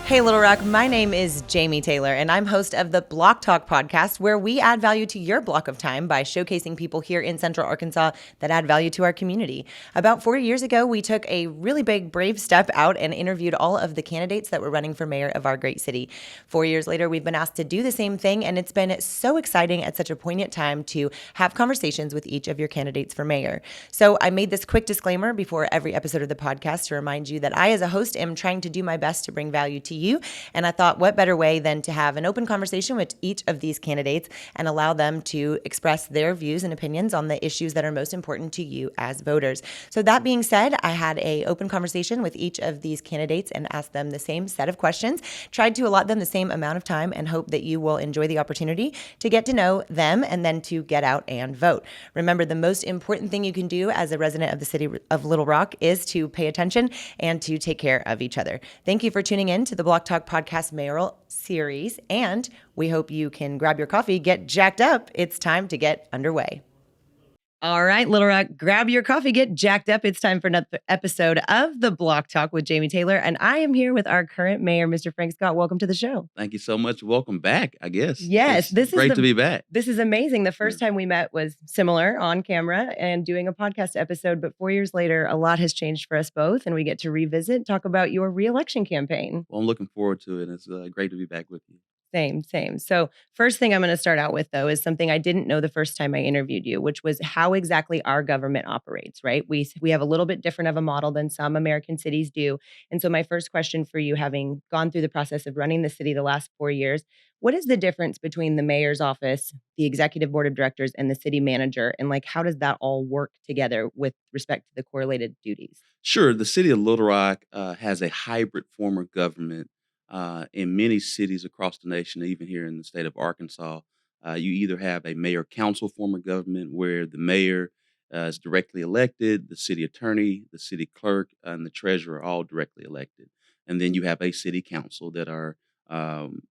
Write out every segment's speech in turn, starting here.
Hey, Little Rock, my name is Jamie Taylor, and I'm host of the Block Talk podcast, where we add value to your block of time by showcasing people here in Central Arkansas that add value to our community. About 4 years ago, we took a really big, brave step out and interviewed all of the candidates that were running for mayor of our great city. 4 years later, we've been asked to do the same thing, and it's been so exciting at such a poignant time to have conversations with each of your candidates for mayor. So I made this quick disclaimer before every episode of the podcast to remind you that I, as a host, am trying to do my best to bring value to you. And I thought, what better way than to have an open conversation with each of these candidates and allow them to express their views and opinions on the issues that are most important to you as voters. So that being said, I had an open conversation with each of these candidates and asked them the same set of questions, tried to allot them the same amount of time, and hope that you will enjoy the opportunity to get to know them and then to get out and vote. Remember, the most important thing you can do as a resident of the city of Little Rock is to pay attention and to take care of each other. Thank you for tuning in to the Block Talk podcast mayoral series, and we hope you can grab your coffee, get jacked up. It's time to get underway. All right, Little Rock, grab your coffee, get jacked up. It's time for another episode of the Block Talk with Jamie Taylor, and I am here with our current mayor, Mr. Frank Scott. Welcome to the show. Thank you so much. Welcome back, I guess. Yes, this is great to be back. This is amazing. The first time we met was similar on camera and doing a podcast episode, but 4 years later, a lot has changed for us both, and we get to revisit, talk about your re-election campaign. Well, I'm looking forward to it. It's great to be back with you. Same. So first thing I'm going to start out with, though, is something I didn't know the first time I interviewed you, which was how exactly our government operates, right? We have a little bit different of a model than some American cities do. And so my first question for you, having gone through the process of running the city the last 4 years, what is the difference between the mayor's office, the executive board of directors, and the city manager? And how does that all work together with respect to the correlated duties? Sure. The city of Little Rock has a hybrid form of government. In many cities across the nation, even here in the state of Arkansas, you either have a mayor-council form of government where the mayor is directly elected, the city attorney, the city clerk, and the treasurer are all directly elected. And then you have a city council that are um,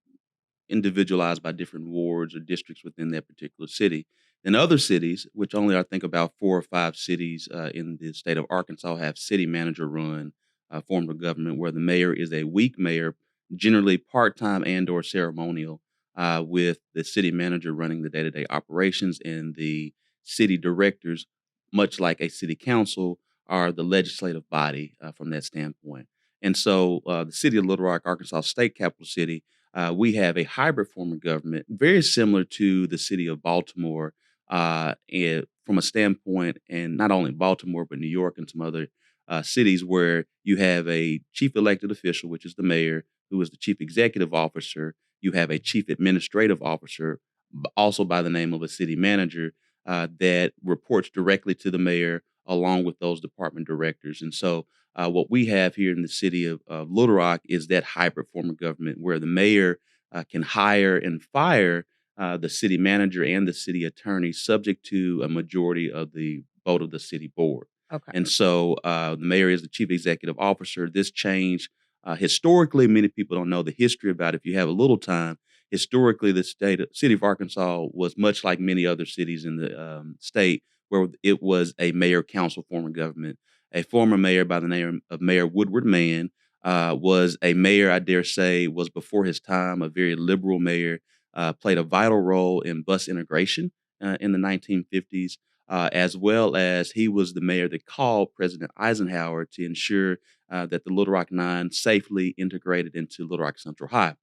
individualized by different wards or districts within that particular city. In other cities, which only I think about 4 or 5 cities in the state of Arkansas, have city manager run form of government where the mayor is a weak mayor, generally part-time and or ceremonial, with the city manager running the day-to-day operations and the city directors, much like a city council, are the legislative body from that standpoint. And so the city of Little Rock, Arkansas, state capital city, we have a hybrid form of government, very similar to the city of Baltimore, and from a standpoint, and not only Baltimore, but New York and some other cities where you have a chief elected official, which is the mayor, who is the chief executive officer. You have a chief administrative officer, also by the name of a city manager, that reports directly to the mayor along with those department directors. And so what we have here in the city of Little Rock is that hybrid form of government where the mayor can hire and fire the city manager and the city attorney subject to a majority of the vote of the city board. Okay. And so the mayor is the chief executive officer. This change, historically, many people don't know the history about it. If you have a little time, historically, the city of Arkansas was much like many other cities in the state where it was a mayor-council form of government. A former mayor by the name of Mayor Woodward Mann was a mayor, I dare say, was before his time, a very liberal mayor, played a vital role in bus integration in the 1950s, as well as he was the mayor that called President Eisenhower to ensure that the Little Rock Nine safely integrated into Little Rock Central High.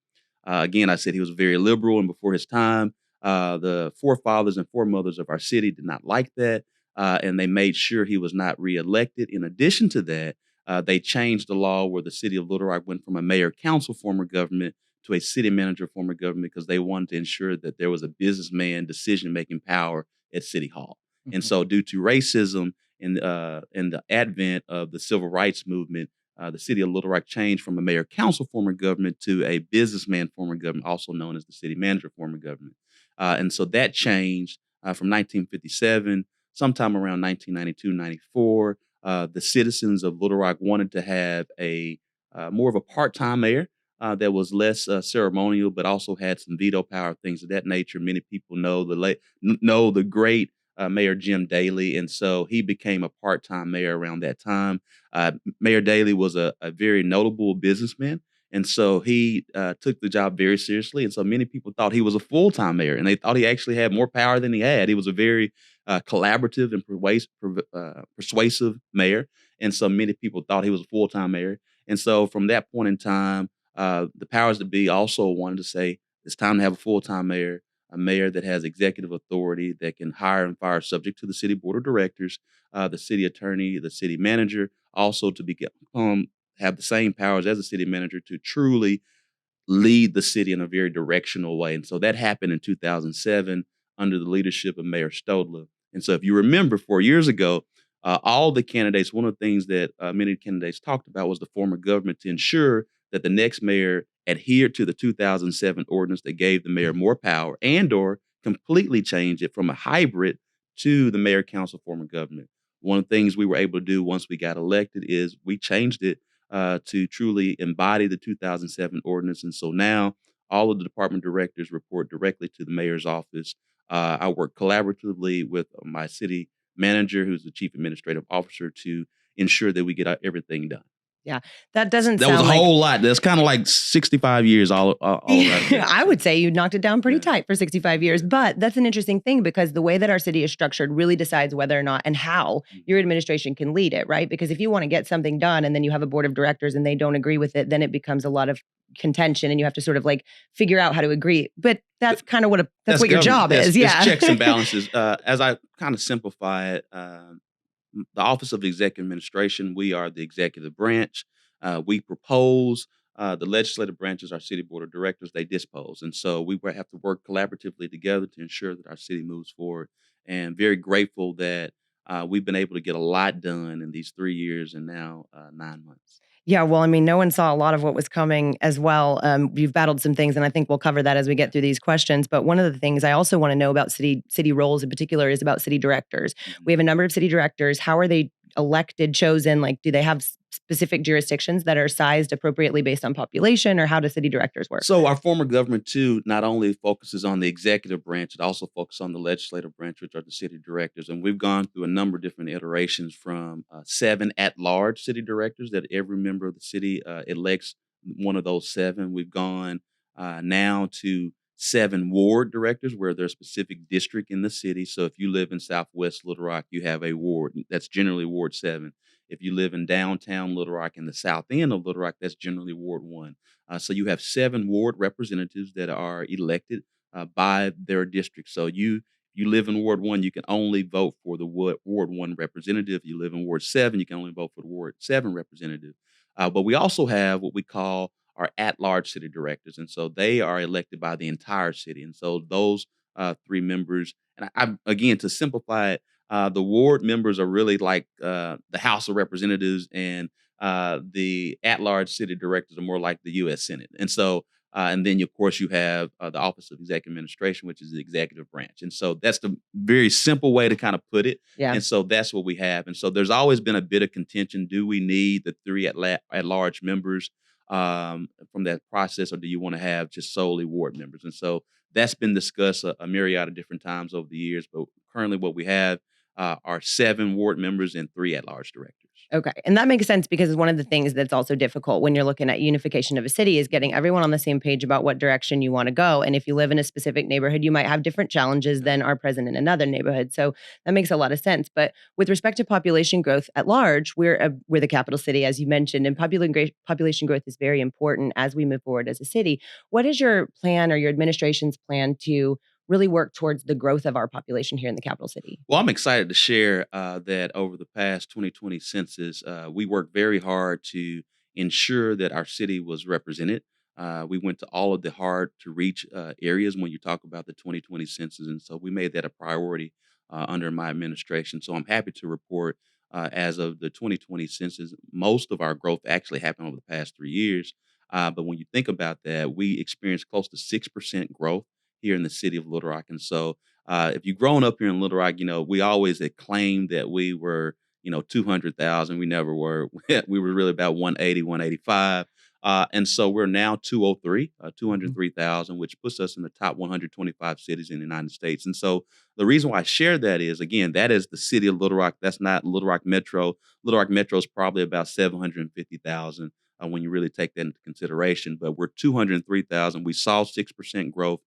Again, I said he was very liberal, and before his time, the forefathers and foremothers of our city did not like that, and they made sure he was not reelected. In addition to that, they changed the law where the city of Little Rock went from a mayor-council form of government to a city manager form of government because they wanted to ensure that there was a businessman decision-making power at City Hall. Mm-hmm. And so due to racism and the advent of the civil rights movement, the city of Little Rock changed from a mayor-council form of government to a businessman form of government, also known as the city manager form of government. And so that changed from 1957, sometime around 1992, 94. The citizens of Little Rock wanted to have a more of a part-time mayor that was less ceremonial, but also had some veto power, things of that nature. Many people know the great Mayor Jim Daly, and so he became a part-time mayor around that time. Mayor Daly was a very notable businessman, And so he took the job very seriously. And so many people thought he was a full-time mayor, and they thought he actually had more power than he had. He was a very collaborative and persuasive mayor. And so many people thought he was a full-time mayor. And so from that point in time, the powers that be also wanted to say it's time to have a full-time mayor, a mayor that has executive authority that can hire and fire subject to the city board of directors, the city attorney, the city manager, also to become have the same powers as the city manager to truly lead the city in a very directional way. And so that happened in 2007 under the leadership of Mayor Stodler. And so if you remember 4 years ago, all the candidates, one of the things that many candidates talked about was the form of government to ensure that the next mayor adhered to the 2007 ordinance that gave the mayor more power and or completely changed it from a hybrid to the mayor council form of government. One of the things we were able to do once we got elected is we changed it to truly embody the 2007 ordinance. And so now all of the department directors report directly to the mayor's office. I work collaboratively with my city manager, who's the chief administrative officer, to ensure that we get everything done. Yeah, that doesn't That was a sound like whole lot. That's kind of like 65 years all around yeah, there. I would say you knocked it down pretty Yeah. tight for 65 years, Yeah. but that's an interesting thing because the way that our city is structured really decides whether or not and how your administration can lead it, right? Because if you want to get something done and then you have a board of directors and they don't agree with it, then it becomes a lot of contention and you have to sort of like figure out how to agree. But that's kind of that's what your government. job is. Yeah. It's checks and balances. As I kind of simplify it, the Office of Executive Administration, we are the executive branch. We propose. The legislative branches, our city board of directors, they dispose. And so we have to work collaboratively together to ensure that our city moves forward. And very grateful that we've been able to get a lot done in these 3 years and now 9 months. Yeah, well, I mean, no one saw a lot of what was coming as well. You've battled some things, and I think we'll cover that as we get through these questions. But one of the things I also want to know about city roles in particular is about city directors. Mhm. We have a number of city directors. How are they elected, chosen? Like, do they have specific jurisdictions that are sized appropriately based on population, or how do city directors work? So our form of government too not only focuses on the executive branch, it also focuses on the legislative branch, which are the city directors. And we've gone through a number of different iterations from 7 at-large city directors that every member of the city elects one of those 7. We've gone now to 7 ward directors where there's a specific district in the city. So if you live in Southwest Little Rock, you have a ward. That's generally Ward 7. If you live in downtown Little Rock in the south end of Little Rock, that's generally Ward 1. So you have 7 ward representatives that are elected by their district. So you live in Ward 1, you can only vote for the Ward 1 representative. You live in Ward 7, you can only vote for the Ward 7 representative. But we also have what we call our at-large city directors, and so they are elected by the entire city. And so those 3 members, and again, to simplify it, the ward members are really like the House of Representatives, and the at-large city directors are more like the U.S. Senate. And so, and then of course you have the Office of Executive Administration, which is the executive branch. And so that's the very simple way to kind of put it. Yeah. And so that's what we have. And so there's always been a bit of contention: do we need the 3 at-large members from that process, or do you want to have just solely ward members? And so that's been discussed a myriad of different times over the years. But currently, what we have are 7 ward members and 3 at-large directors. Okay. And that makes sense because one of the things that's also difficult when you're looking at unification of a city is getting everyone on the same page about what direction you want to go. And if you live in a specific neighborhood, you might have different challenges than are present in another neighborhood. So that makes a lot of sense. But with respect to population growth at large, we're the capital city, as you mentioned, and population growth is very important as we move forward as a city. What is your plan or your administration's plan to really work towards the growth of our population here in the capital city? Well, I'm excited to share that over the past 2020 census, we worked very hard to ensure that our city was represented. We went to all of the hard to reach areas when you talk about the 2020 census. And so we made that a priority under my administration. So I'm happy to report as of the 2020 census, most of our growth actually happened over the past 3 years. But when you think about that, we experienced close to 6% growth here in the city of Little Rock. And so if you've grown up here in Little Rock, we always had claimed that we were, 200,000. We never were. We were really about 180, 185. And so we're now 203, 203,000, which puts us in the top 125 cities in the United States. And so the reason why I share that is, again, that is the city of Little Rock. That's not Little Rock Metro. Little Rock Metro is probably about 750,000. when you really take that into consideration. But we're 203,000. We saw 6% growth.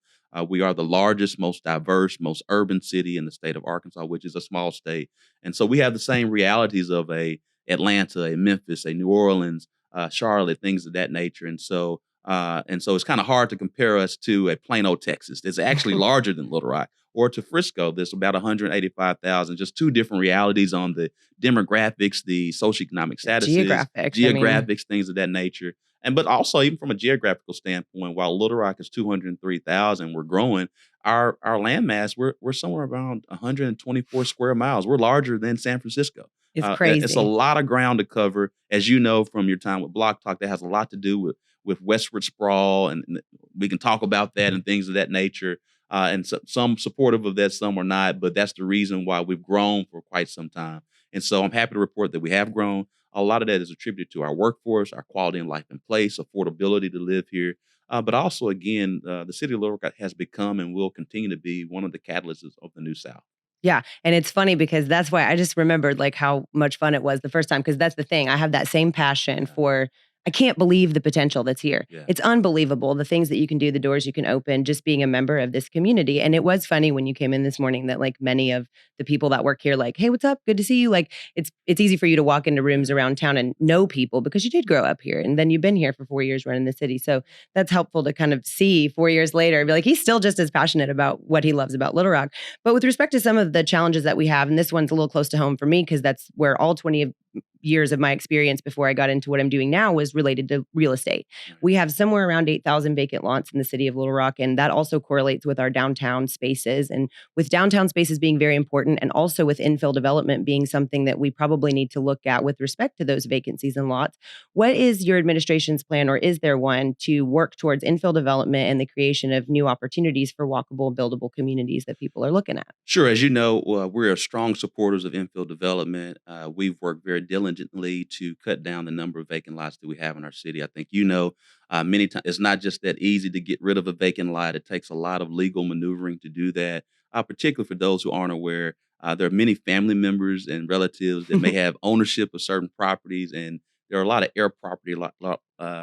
We are the largest, most diverse, most urban city in the state of Arkansas, which is a small state. And so we have the same realities of a Atlanta, a Memphis, a New Orleans, Charlotte, things of that nature. And so it's kind of hard to compare us to a Plano, Texas. That's actually larger than Little Rock, or to Frisco. There's about 185,000. Just two different realities on the demographics, the socioeconomic statuses, geographics, things of that nature. But also even from a geographical standpoint, while Little Rock is 203,000, we're growing. Our land mass, we're somewhere around 124 square miles. We're larger than San Francisco. It's It's a crazy. lot of ground to cover, as you know from your time with Block Talk. That has a lot to do with westward sprawl, and we can talk about that and things of that nature. And so, some supportive of that, some are not. But that's the reason why we've grown for quite some time. And so I'm happy to report that we have grown. A lot of that is attributed to our workforce, our quality of life in place, affordability to live here. But also, again, the city of Little Rock has become and will continue to be one of the catalysts of the New South. Yeah, and it's funny because that's why I just remembered, like, how much fun it was the first time. Because that's the thing, I have that same passion Yeah. for I can't believe the potential that's here. Yeah. It's unbelievable, the things that you can do, the doors you can open, just being a member of this community, and it was funny when you came in this morning that, like, many of the people that work here, like, "Hey, what's up? Good to see you." Like, it's easy for you to walk into rooms around town and know people because you did grow up here, and then you've been here for 4 years running the city, so that's helpful to kind of see 4 years later and be like, he's still just as passionate about what he loves about Little Rock. But with respect to some of the challenges that we have, and this one's a little close to home for me because that's where all 20 years of my experience before I got into what I'm doing now was related to real estate. We have somewhere around 8,000 vacant lots in the city of Little Rock, and that also correlates with our downtown spaces. And with downtown spaces being very important, and also with infill development being something that we probably need to look at with respect to those vacancies and lots, what is your administration's plan, or is there one, to work towards infill development and the creation of new opportunities for walkable, buildable communities that people are looking at? Sure. As you know, we're strong supporters of infill development. We've worked very diligently to cut down the number of vacant lots that we have in our city. I think many times it's not just that easy to get rid of a vacant lot. It takes a lot of legal maneuvering to do that, particularly for those who aren't aware. There are many family members and relatives that may have ownership of certain properties, and there are a lot of air property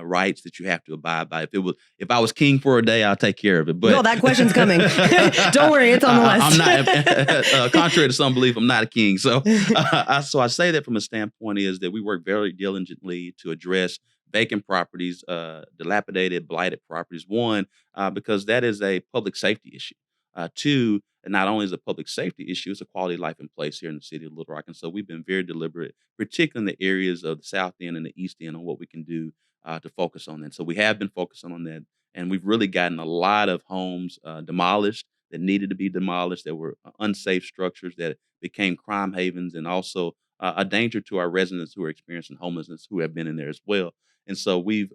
rights that you have to abide by. If I was king for a day, I'll take care of it. But No, that question's coming. Don't worry, it's on the list. I'm not, contrary to some belief, I'm not a king. So I say that from a standpoint is that we work very diligently to address vacant properties, dilapidated, blighted properties. One, because that is a public safety issue. Two, and not only is it a public safety issue, it's a quality of life in place here in the city of Little Rock. And so we've been very deliberate, particularly in the areas of the South End and the East End, on what we can do to focus on that. So we have been focusing on that. And we've really gotten a lot of homes demolished that needed to be demolished, that were unsafe structures that became crime havens, and also a danger to our residents who are experiencing homelessness, who have been in there as well. And so we've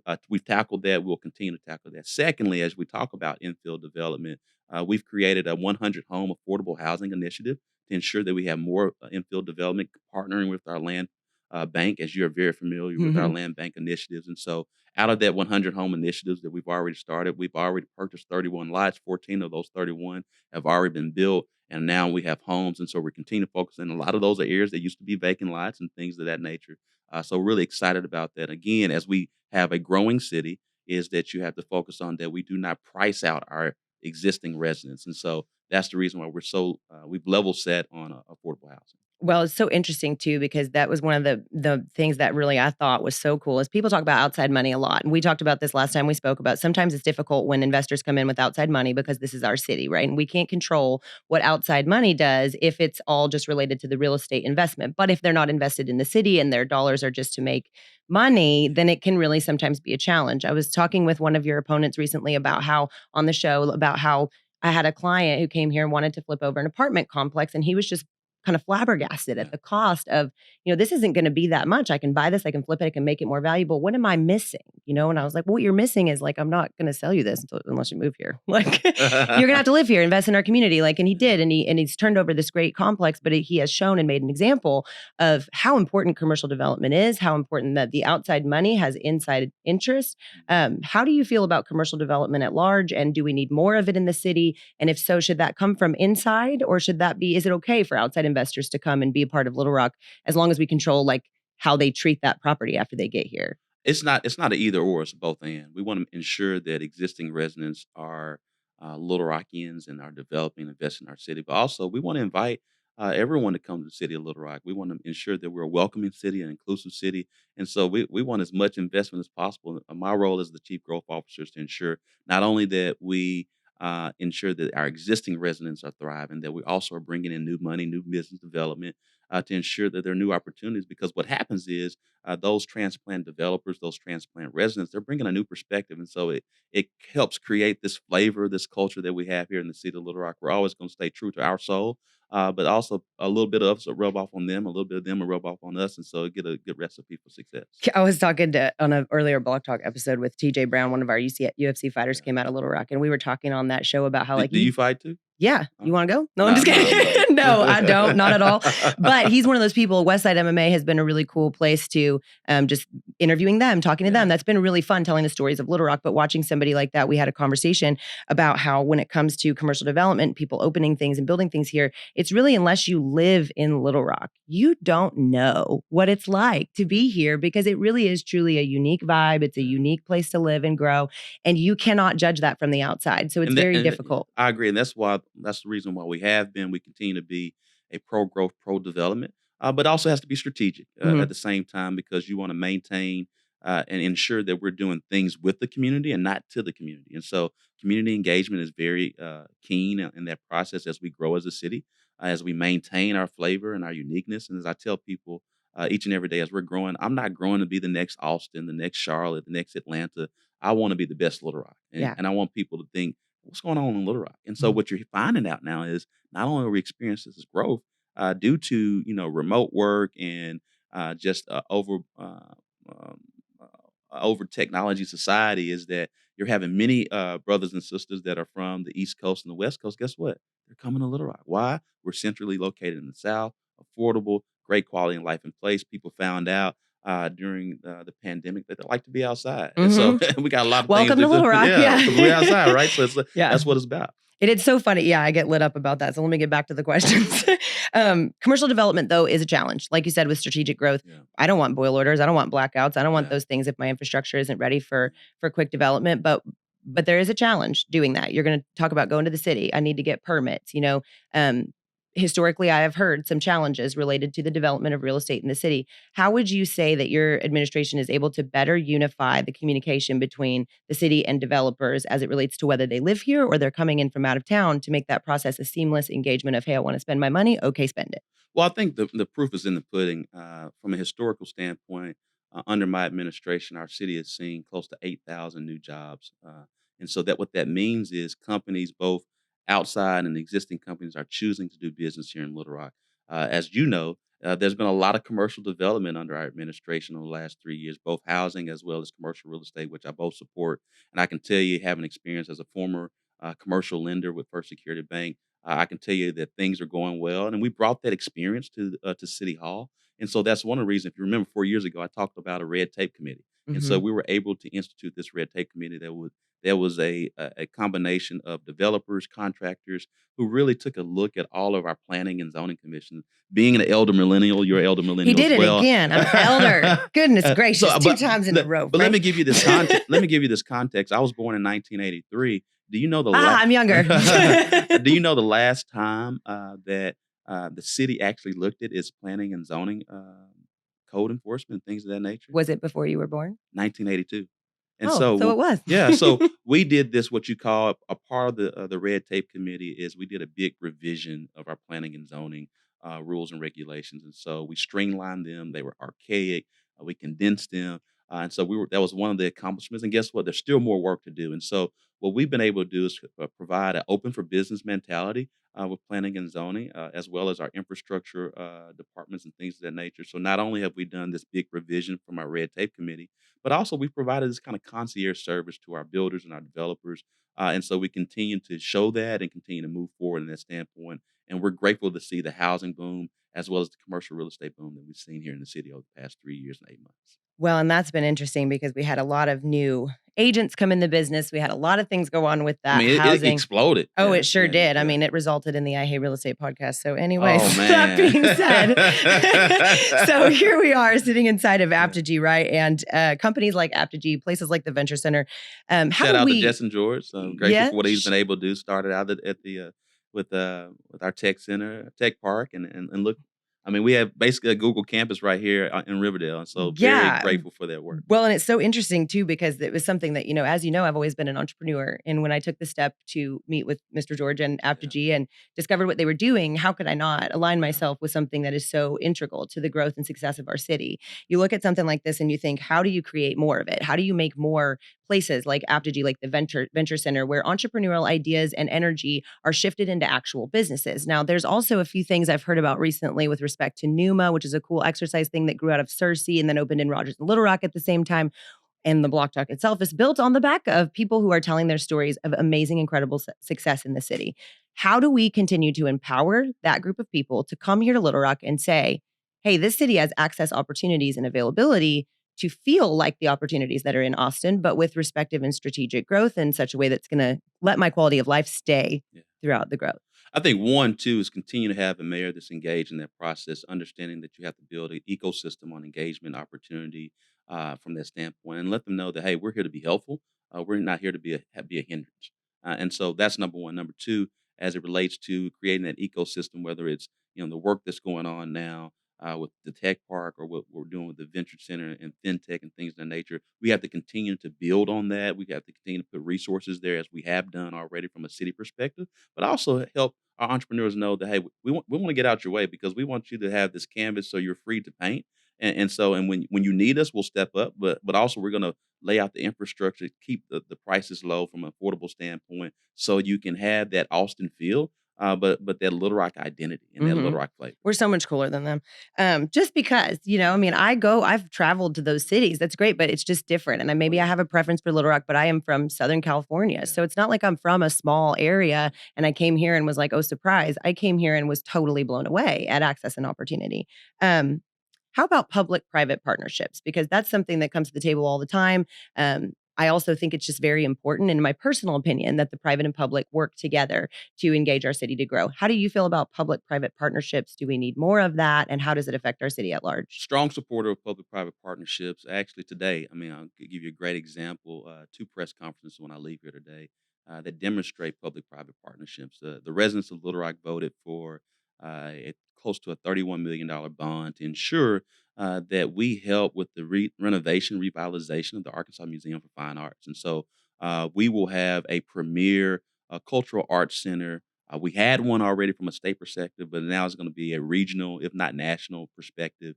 tackled that. We'll continue to tackle that. Secondly, as we talk about infill development, we've created a 100 home affordable housing initiative to ensure that we have more infill development, partnering with our land bank, as you're very familiar with our land bank initiatives. And so out of that 100 home initiatives that we've already started, we've already purchased 31 lots. 14 of those 31 have already been built, and now we have homes. And so we're continuing to focus in. A lot of those are areas that used to be vacant lots and things of that nature. So really excited about that. Again, as we have a growing city, is that you have to focus on that we do not price out our existing residents. And so that's the reason why we've level set on affordable housing. Well, it's so interesting too, because that was one of the things that really I thought was so cool is people talk about outside money a lot. And we talked about this last time we spoke about sometimes it's difficult when investors come in with outside money because this is our city, right? And we can't control what outside money does if it's all just related to the real estate investment. But if they're not invested in the city and their dollars are just to make money, then it can really sometimes be a challenge. I was talking with one of your opponents recently about how on the show about how I had a client who came here and wanted to flip over an apartment complex, and he was just kind of flabbergasted Yeah. at the cost of, this isn't going to be that much. I can buy this, I can flip it, I can make it more valuable. What am I missing? And I was like, well, what you're missing is like, I'm not going to sell you this unless you move here. Like, you're going to have to live here, invest in our community. Like, and he did, and he's turned over this great complex, but he has shown and made an example of how important commercial development is, how important that the outside money has inside interest. How do you feel about commercial development at large? And do we need more of it in the city? And if so, should that come from inside, or is it okay for outside investors to come and be a part of Little Rock as long as we control like how they treat that property after they get here? It's not an either or, it's both and. We wanna ensure that existing residents are, Little Rockians and are developing and investing in our city, but also we wanna invite, everyone to come to the city of Little Rock. We wanna ensure that we're a welcoming city, an inclusive city, and so we want as much investment as possible. My role as the chief growth officer is to ensure not only that we, ensure that our existing residents are thriving, that we also are bringing in new money, new business development, to ensure that there are new opportunities, because what happens is those transplant developers, those transplant residents, they're bringing a new perspective, and so it helps create this flavor, this culture that we have here in the city of Little Rock. We're always going to stay true to our soul, but also a little bit of us will rub off on them, a little bit of them will rub off on us, and so get a good recipe for success. I was talking on an earlier Block Talk episode with TJ Brown, one of our UFC fighters Yeah. came out of Little Rock, and we were talking on that show about how Do, like do you fight too? yeah, you Okay. want to go? No, I'm No, just no, kidding. no. No, I don't, not at all. But he's one of those people. Westside MMA has been a really cool place to just interviewing them, talking to them. Yeah. That's been really fun, telling the stories of Little Rock. But watching somebody like that, we had a conversation about how when it comes to commercial development, people opening things and building things here, it's really unless you live in Little Rock, you don't know what it's like to be here, because it really is truly a unique vibe. It's a unique place to live and grow, and you cannot judge that from the outside. So it's very Yeah, difficult. I agree, and that's the reason why we have been. We continue to be a pro growth, pro development, but also has to be strategic Mhm. at the same time, because you want to maintain and ensure that we're doing things with the community and not to the community. And so, community engagement is very keen in that process as we grow as a city, as we maintain our flavor and our uniqueness. And as I tell people each and every day as we're growing, I'm not growing to be the next Austin, the next Charlotte, the next Atlanta. I want to be the best Little Rock, and, Yeah. and I want people to think, what's going on in Little Rock? And so Mhm. what you're finding out now is not only are we experiencing this growth due to remote work and just um, over technology society, is that you're having many brothers and sisters that are from the East Coast and the West Coast. Guess what? They're coming to Little Rock. Why? We're centrally located in the South, affordable, great quality in life and place. People found out during the pandemic that they like to be outside, and so Mhm. we got a lot of things Welcome to to do. Little Rock. Yeah, Yeah. because we're outside, right? So Yeah. that's what it's about. It's so funny. Yeah, I get lit up about that. So let me get back to the questions. Commercial development, though, is a challenge. Like you said, with strategic growth, Yeah. I don't want boil orders. I don't want blackouts. I don't want Yeah. those things if my infrastructure isn't ready for quick development. But there is a challenge doing that. You're going to talk about going to the city. I need to get permits. Um, historically, I have heard some challenges related to the development of real estate in the city. How would you say that your administration is able to better unify the communication between the city and developers as it relates to whether they live here or they're coming in from out of town, to make that process a seamless engagement of, hey, I want to spend my money. Okay, spend it. Well, I think the proof is in the pudding. From a historical standpoint, under my administration, our city has seen close to 8,000 new jobs, and so that what that means is companies, both outside and existing companies, are choosing to do business here in Little Rock. As you know, there's been a lot of commercial development under our administration over the last 3 years, both housing as well as commercial real estate, which I both support. And I can tell you, having experience as a former commercial lender with First Security Bank, I can tell you that things are going well, and we brought that experience to City Hall, and so that's one of the reasons. If you remember 4 years ago, I talked about a red tape committee, and so Mhm. we were able to institute this red tape committee that was a combination of developers, contractors, who really took a look at all of our planning and zoning commissions. Being an elder millennial, you're an elder He millennial as did it well. again. I'm elder. Goodness gracious, So, two times in a row, let me Frank. give you this context. Let me give you this context. I was born in 1983. Do you know the I'm younger. Do you know the last time that the city actually looked at its planning and zoning code enforcement, things of that nature? Was it before you were born? 1982. And Oh, so, so it was. yeah, so we did this, what you call a part of the red tape committee, is we did a big revision of our planning and zoning rules and regulations, and so we streamlined them. They were archaic. We condensed them, and so that was one of the accomplishments. And guess what? There's still more work to do. And so what we've been able to do is provide an open for business mentality with planning and zoning, as well as our infrastructure departments and things of that nature. So not only have we done this big revision from our red tape committee, but also we provided this kind of concierge service to our builders and our developers. And so we continue to show that and continue to move forward in that standpoint. And we're grateful to see the housing boom as well as the commercial real estate boom that we've seen here in the city over the past 3 years and 8 months. Well, and that's been interesting because we had a lot of new agents come in the business. We had a lot of things go on with I that mean, it housing. exploded. Oh, Yeah, it sure yeah, did. I yeah. mean, it resulted in the I Hate Real Estate podcast. So anyways, Oh, that man. being said, so here we are sitting inside of Yeah. Apogee, right? And companies like Apogee, places like the Venture Center. How Shout do out to we, Justin George. I'm grateful yeah, for what he's been able to do. Started out at the with our tech center, tech park, and look. I mean, we have basically a Google campus right here in Riverdale, and so very yeah. grateful for that work. Well, and it's so interesting too, because it was something that, as you know, I've always been an entrepreneur. And when I took the step to meet with Mr. George and Yeah, Apogee and discovered what they were doing, how could I not align yeah, myself with something that is so integral to the growth and success of our city? You look at something like this and you think, how do you create more of it? How do you make more places like Apogee, like the Venture Center, where entrepreneurial ideas and energy are shifted into actual businesses? Now, there's also a few things I've heard about recently with respect to Numa, which is a cool exercise thing that grew out of Cersei and then opened in Rogers and Little Rock at the same time. And the Block Talk itself is built on the back of people who are telling their stories of amazing, incredible success in the city. How do we continue to empower that group of people to come here to Little Rock and say, hey, this city has access, opportunities, and availability to feel like the opportunities that are in Austin, but with respective and strategic growth in such a way that's going to let my quality of life stay yeah. throughout the growth? I think one, too, is continue to have a mayor that's engaged in that process, understanding that you have to build an ecosystem on engagement opportunity from that standpoint, and let them know that hey, we're here to be helpful. We're not here to be a hindrance. And so that's number one. Number two, as it relates to creating that ecosystem, whether it's the work that's going on now with the tech park or what we're doing with the venture center and fintech and things of that nature, we have to continue to build on that. We have to continue to put resources there as we have done already from a city perspective, but also help our entrepreneurs know that hey, we want to get out your way because we want you to have this canvas so you're free to paint. And when you need us, we'll step up. But also we're gonna lay out the infrastructure, keep the prices low from an affordable standpoint, so you can have that Austin feel, but that Little Rock identity and that Mhm. Little Rock flavor. We're so much cooler than them. Just because, I mean, I've traveled to those cities. That's great, but it's just different. And Oh maybe I yeah, have a preference for Little Rock, but I am from Southern California. yeah. So it's not like I'm from a small area and I came here and was like, oh, surprise. I came here and was totally blown away at access and opportunity. Um, how about public-private partnerships? Because that's something that comes to the table all the time. I also think it's just very important, in my personal opinion, that the private and public work together to engage our city to grow. How do you feel about public-private partnerships? Do we need more of that? And how does it affect our city at large? Strong supporter of public-private partnerships. Actually, today, I mean, give you a great example. Two press conferences when I leave here today that demonstrate public-private partnerships. The residents of Little Rock voted for close to a $31 million bond to ensure that we help with the renovation, revitalization of the Arkansas Museum for Fine Arts. And so we will have a premier cultural arts center. We had one already from a state perspective, but now it's going to be a regional, if not national, perspective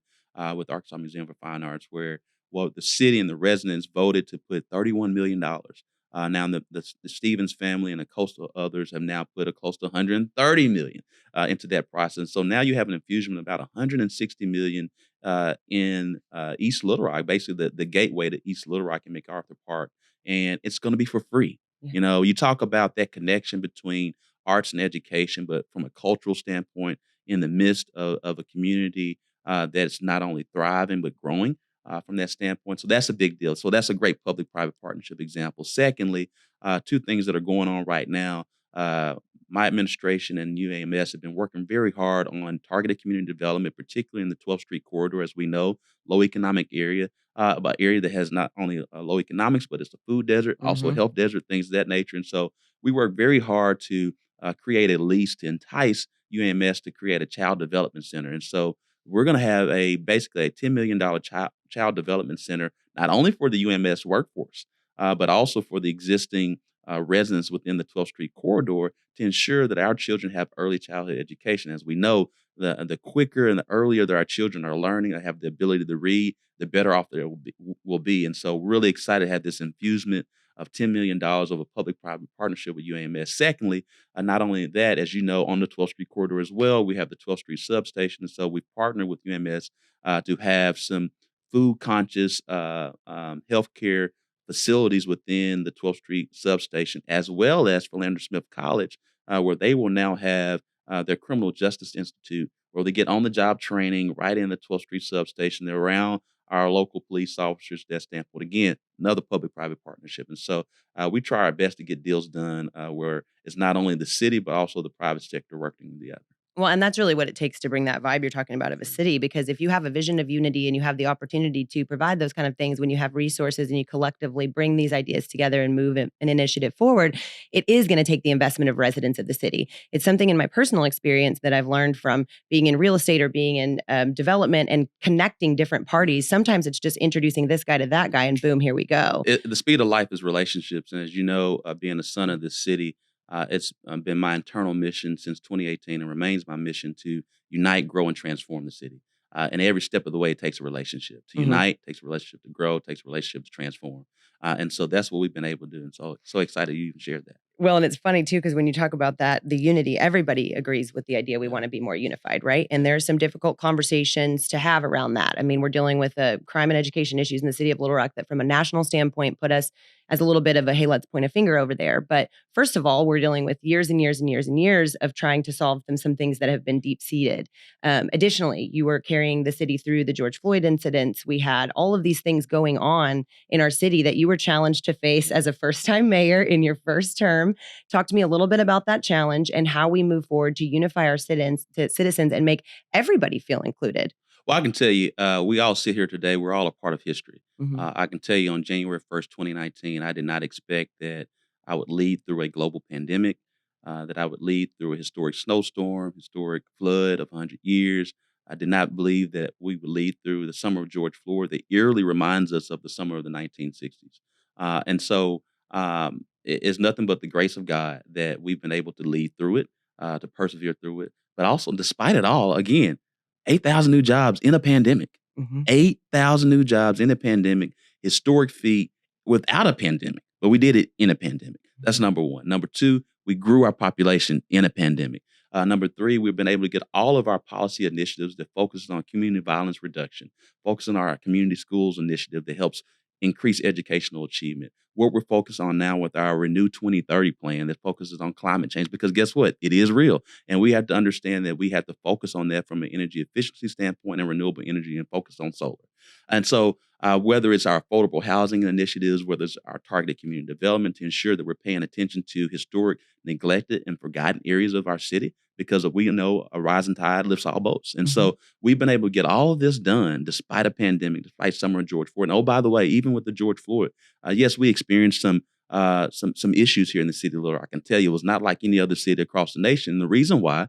with Arkansas Museum for Fine Arts, where the city and the residents voted to put $31 million. Now the Stevens family and a coastal others have now put a close to 130 million into that process. So now you have an infusion of about 160 million in East Little Rock, basically the gateway to East Little Rock and MacArthur Park, and it's going to be for free. Yeah. You talk about that connection between arts and education, but from a cultural standpoint, in the midst of a community that's not only thriving but growing from that standpoint. So that's a big deal. So that's a great public-private partnership example. Secondly, two things that are going on right now. My administration and UAMS have been working very hard on targeted community development, particularly in the 12th Street corridor, as we know, low economic area, but area that has not only low economics, but it's a food desert, also a Mhm. health desert, things of that nature. And so we work very hard to create a lease to entice UAMS to create a child development center. And so we're going to have basically a $10 million child development center, not only for the UMS workforce, but also for the existing residents within the 12th Street corridor to ensure that our children have early childhood education. As we know, the quicker and the earlier that our children are learning and have the ability to read, the better off they will be. And so, really excited to have this infusement of $10 million of a public-private partnership with UAMS. Secondly, not only that, as you know, on the 12th Street corridor as well, we have the 12th Street substation. And so we've partnered with UMS to have some food conscious healthcare facilities within the 12th Street substation, as well as Philander Smith College, where they will now have their Criminal Justice Institute, where they get on the job training right in the 12th Street substation. They're around our local police officers that stand for it. Again, another public-private partnership. And so we try our best to get deals done where it's not only the city, but also the private sector working together. Well, and that's really what it takes to bring that vibe you're talking about of a city, because if you have a vision of unity and you have the opportunity to provide those kind of things when you have resources and you collectively bring these ideas together and move an initiative forward, it is going to take the investment of residents of the city. It's something in my personal experience that I've learned from being in real estate or being in development and connecting different parties. Sometimes it's just introducing this guy to that guy and boom, here we go. The speed of life is relationships. And as you know, being a son of this city, it's been my internal mission since 2018 and remains my mission to unite, grow, and transform the city. And every step of the way, it takes a relationship to Mhm. unite, takes a relationship to grow, takes a relationship to transform. And so that's what we've been able to do. And so excited you even shared that. Well, and it's funny too, because when you talk about that, the unity, everybody agrees with the idea we Yeah. want to be more unified, right? And there's some difficult conversations to have around that. I mean, we're dealing with crime and education issues in the city of Little Rock that, from a national standpoint, put us as a little bit of a, hey, let's point a finger over there. But first of all, we're dealing with years and years and years and years of trying to solve some things that have been deep seated. Additionally, you were carrying the city through the George Floyd incidents. We had all of these things going on in our city that you were challenged to face as a first time mayor in your first term. Talk to me a little bit about that challenge and how we move forward to unify our citizens and make everybody feel included. Well, I can tell you, we all sit here today. We're all a part of history. Mhm. I can tell you on January 1st, 2019, I did not expect that I would lead through a global pandemic, that I would lead through a historic snowstorm, historic flood of 100 years. I did not believe that we would lead through the summer of George Floyd that eerily reminds us of the summer of the 1960s. And so it's nothing but the grace of God that we've been able to lead through it, to persevere through it. But also, despite it all, again, 8,000 new jobs in a pandemic. Mhm. 8,000 new jobs in a pandemic, historic feat without a pandemic, but we did it in a pandemic. That's number one. Number two, we grew our population in a pandemic. Number three, we've been able to get all of our policy initiatives that focus on community violence reduction, focus on our community schools initiative that helps increase educational achievement. What we're focused on now with our Renew 2030 plan that focuses on climate change, because guess what? It is real. And we have to understand that we have to focus on that from an energy efficiency standpoint and renewable energy and focus on solar. And so, whether it's our affordable housing initiatives, whether it's our targeted community development to ensure that we're paying attention to historic, neglected, and forgotten areas of our city, because we know a rising tide lifts all boats. And Mhm. so we've been able to get all of this done despite a pandemic, despite summer of George Floyd. And oh, by the way, even with the George Floyd, yes, we experienced some issues here in the city of Little Rock. I can tell you it was not like any other city across the nation. The reason why,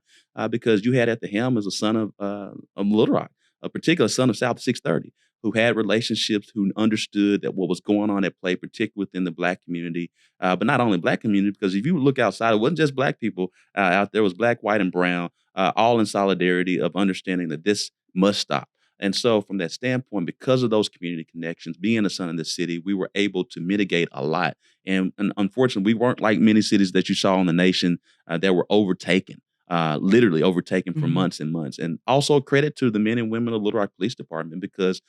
because you had at the helm as a son of Little Rock, a particular son of South 630, who had relationships, who understood that what was going on at play, particularly within the Black community, but not only Black community, because if you look outside, it wasn't just Black people out there. It was Black, white, and brown, all in solidarity of understanding that this must stop. And so, from that standpoint, because of those community connections, being a son of the city, we were able to mitigate a lot. And unfortunately, we weren't like many cities that you saw in the nation that were overtaken, literally overtaken for Mhm. months and months. And also credit to the men and women of Little Rock Police Department because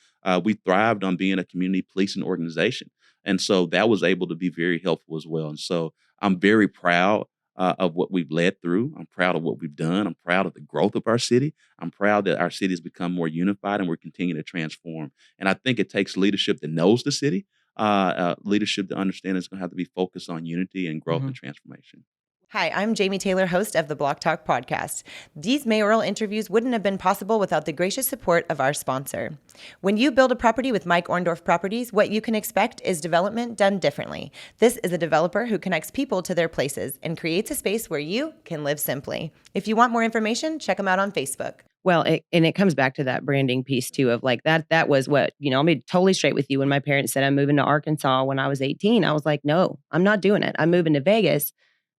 we thrived on being a community policing organization. And so that was able to be very helpful as well. And so I'm very proud of what we've led through. I'm proud of what we've done. I'm proud of the growth of our city. I'm proud that our city has become more unified and we're continuing to transform. And I think it takes leadership that knows the city, leadership to understand it's going to have to be focused on unity and growth and Mhm. transformation. Hi, I'm Jamie Taylor, host of the Block Talk podcast. These mayoral interviews wouldn't have been possible without the gracious support of our sponsor. When you build a property with Mike Orndorff Properties, what you can expect is development done differently. This is a developer who connects people to their places and creates a space where you can live simply. If you want more information, check them out on Facebook. Well, and it comes back to that branding piece too of like that was what, I'll be totally straight with you. When my parents said I'm moving to Arkansas when I was 18, I was like, no, I'm not doing it. I'm moving to Vegas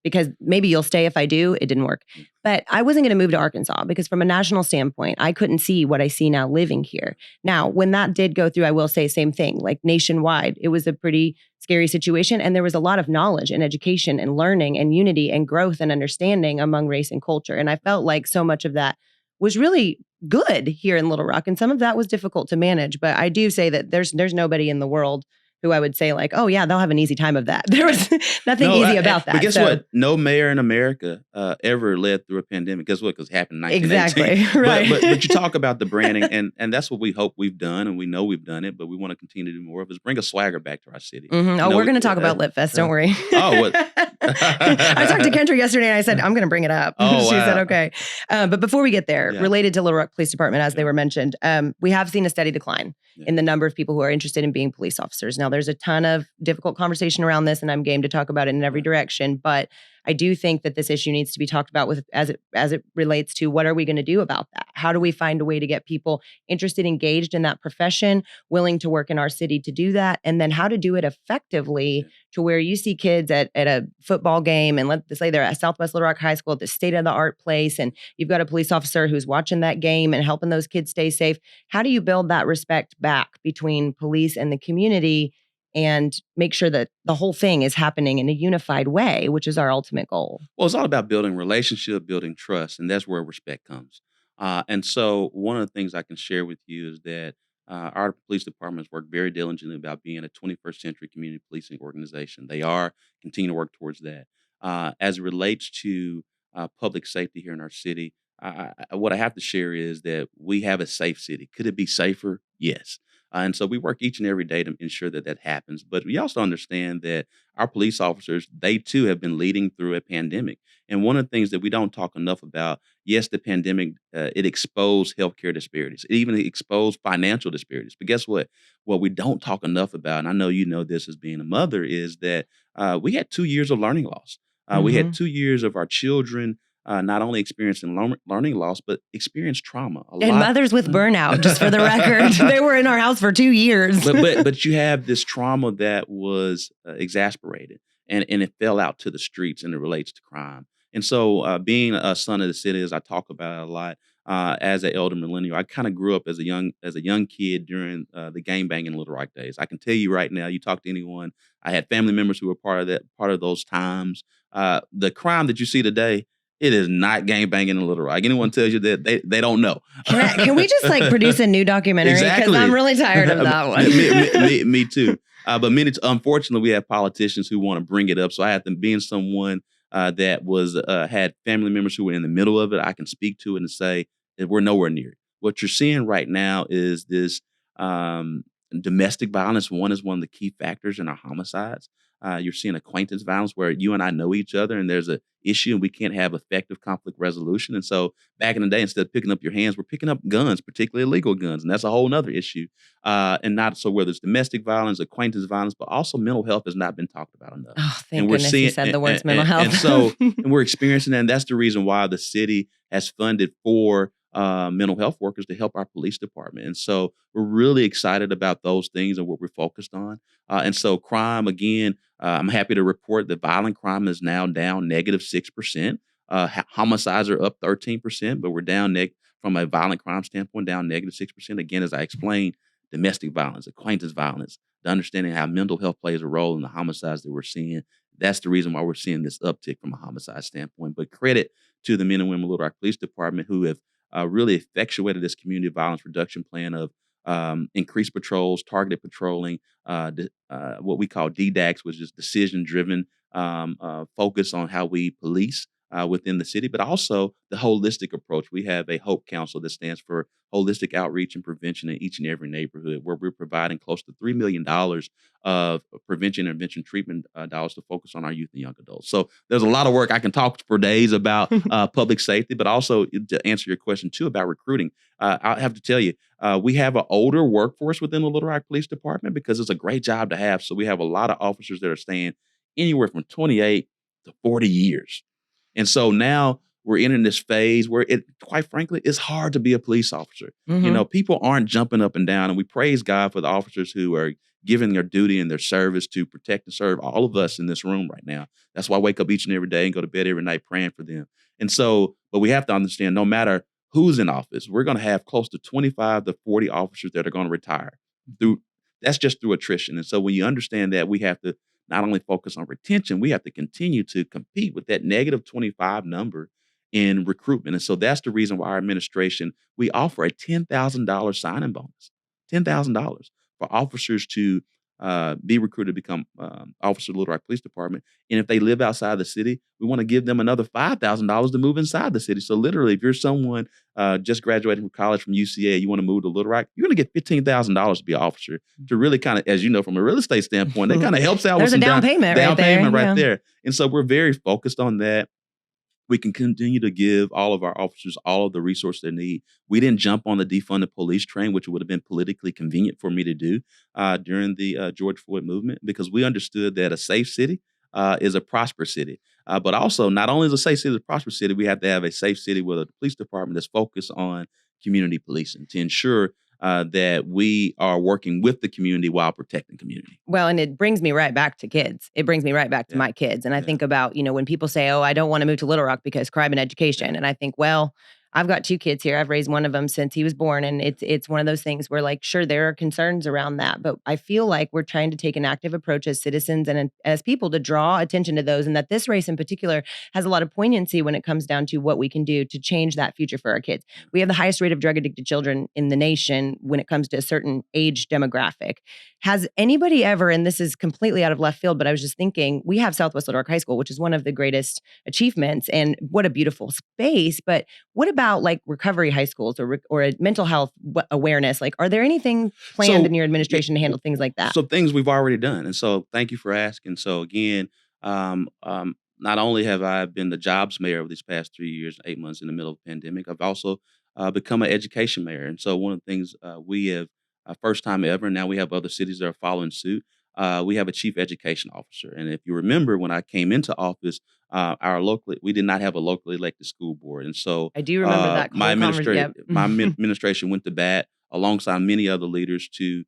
because maybe you'll stay if I do. It didn't work. But I wasn't going to move to Arkansas because from a national standpoint, I couldn't see what I see now living here. Now, when that did go through, I will say same thing, like nationwide, it was a pretty scary situation. And there was a lot of knowledge and education and learning and unity and growth and understanding among race and culture. And I felt like so much of that was really good here in Little Rock. And some of that was difficult to manage. But I do say that there's nobody in the world who I would say like, oh yeah, they'll have an easy time of that. There was nothing easy about that. But guess So- what? No mayor in America ever led through a pandemic. Guess what? Because it happened in 1918. Exactly, right. But you talk about the branding, and that's what we hope we've done, and we know we've done it, but we want to continue to do more of is bring a swagger back to our city. Mhm. Oh, we're going to talk about Lit Fest. Don't worry. Oh, what? I talked to Kendra yesterday and I said, I'm going to bring it up. Oh, She wow. said, okay. But before we get there, Yeah. related to Little Rock Police Department, as they Yeah. were mentioned, we have seen a steady decline Yeah. in the number of people who are interested in being police officers. Now, there's a ton of difficult conversation around this, and I'm game to talk about it in every direction. But I do think that this issue needs to be talked about with as it relates to what are we going to do about that? How do we find a way to get people interested, engaged in that profession, willing to work in our city to do that, and then how to do it effectively Yeah. to where you see kids at a football game, and let's say they're at Southwest Little Rock High School at the state-of-the-art place, and you've got a police officer who's watching that game and helping those kids stay safe. How do you build that respect back between police and the community and make sure that the whole thing is happening in a unified way, which is our ultimate goal? Well, it's all about building relationship, building trust, and that's where respect comes. And so, one of the things I can share with you is that our police departments work very diligently about being a 21st century community policing organization. They are continue to work towards that. As it relates to public safety here in our city, what I have to share is that we have a safe city. Could it be safer? Yes. And so we work each and every day to ensure that that happens. But we also understand that our police officers, they too have been leading through a pandemic. And one of the things that we don't talk enough about, yes, the pandemic, it exposed healthcare disparities. It even exposed financial disparities. But guess what? What we don't talk enough about, and I know you know this as being a mother, is that we had 2 years of learning loss. We had 2 years of our children not only experiencing learning loss, but experienced trauma. And mothers with burnout, just for the record. They were in our house for 2 years. but you have this trauma that was exasperated and it fell out to the streets and it relates to crime. And so being a son of the city, as I talk about it a lot, as an elder millennial, I kind of grew up as a young kid during the gang banging Little Rock days. I can tell you right now, you talk to anyone, I had family members who were part of those times. The crime that you see today, it is not gang banging in Little Rock. Anyone tells you that they don't know. Can we just like produce a new documentary? Because Exactly. I'm really tired of that one. me too. But unfortunately, we have politicians who want to bring it up. So I have to, being someone that was had family members who were in the middle of it, I can speak to it and say that we're nowhere near it. What you're seeing right now is this domestic violence. One is one of the key factors in our homicides. You're seeing acquaintance violence where you and I know each other and there's an issue and we can't have effective conflict resolution. And so back in the day, instead of picking up your hands, we're picking up guns, particularly illegal guns. And that's a whole nother issue. And not so whether it's domestic violence, acquaintance violence, but also mental health has not been talked about enough. Oh, thank and we're goodness seeing, you said the words mental health. And so and we're experiencing that. And that's the reason why the city has funded for mental health workers to help our police department. And so we're really excited about those things and what we're focused on. And so crime, again, I'm happy to report that violent crime is now down -6%. Homicides are up 13%, but we're down from a violent crime standpoint, down -6%. Again, as I explained, domestic violence, acquaintance violence, the understanding how mental health plays a role in the homicides that we're seeing. That's the reason why we're seeing this uptick from a homicide standpoint. But credit to the men and women of Little Rock Police Department who have really effectuated this community violence reduction plan of increased patrols, targeted patrolling, what we call DDAX, which is decision-driven focus on how we police within the city, but also the holistic approach. We have a HOPE Council that stands for Holistic Outreach and Prevention in each and every neighborhood, where we're providing close to $3 million of prevention and intervention treatment dollars to focus on our youth and young adults. So there's a lot of work. I can talk for days about public safety, but also to answer your question too about recruiting. I have to tell you, we have an older workforce within the Little Rock Police Department because it's a great job to have. So we have a lot of officers that are staying anywhere from 28 to 40 years. And so now we're entering this phase where it, quite frankly, it's hard to be a police officer. Mm-hmm. You know, people aren't jumping up and down, and we praise God for the officers who are giving their duty and their service to protect and serve all of us in this room right now. That's why I wake up each and every day and go to bed every night praying for them. And so, but we have to understand, no matter who's in office, we're going to have close to 25 to 40 officers that are going to retire. That's just through attrition. And so when you understand that, we have to not only focus on retention, we have to continue to compete with that -25 number in recruitment. And so that's the reason why our administration, we offer a $10,000 sign-in bonus, $10,000 for officers to be recruited to become officer of the Little Rock Police Department. And if they live outside the city, we want to give them another $5,000 to move inside the city. So literally, if you're someone just graduating from college from UCA, you want to move to Little Rock, you're going to get $15,000 to be an officer. To really kind of, as you know, from a real estate standpoint, that kind of helps out with There's a some down payment right there. payment right Yeah. there. And so we're very focused on that. We can continue to give all of our officers all of the resources they need. We didn't jump on the defunded police train, which would have been politically convenient for me to do during the George Floyd movement, because we understood that a safe city is a prosperous city. But also, not only is a safe city a prosperous city, we have to have a safe city with a police department that's focused on community policing to ensure that we are working with the community while protecting community. Well, and it brings me right back to kids. It brings me right back to Yeah. my kids. And I Yeah. think about, when people say, oh, I don't want to move to Little Rock because crime and education. Yeah. And I think, well, I've got 2 kids here. I've raised one of them since he was born. And it's one of those things where, like, sure, there are concerns around that. But I feel like we're trying to take an active approach as citizens and as people to draw attention to those. And that this race in particular has a lot of poignancy when it comes down to what we can do to change that future for our kids. We have the highest rate of drug addicted children in the nation when it comes to a certain age demographic. Has anybody ever, and this is completely out of left field, but I was just thinking, we have Southwest Little Rock High School, which is one of the greatest achievements, and what a beautiful space. But what about like recovery high schools or a mental health awareness? Like, are there anything planned in your administration to handle things like that? So things we've already done. And so thank you for asking. So again, not only have I been the jobs mayor over these past 3 years, 8 months in the middle of the pandemic, I've also become an education mayor. And so one of the things we have, first time ever, and now we have other cities that are following suit, we have a chief education officer. And if you remember, when I came into office, we did not have a locally elected school board. And so I do remember that my whole conversation. administration went to bat alongside many other leaders to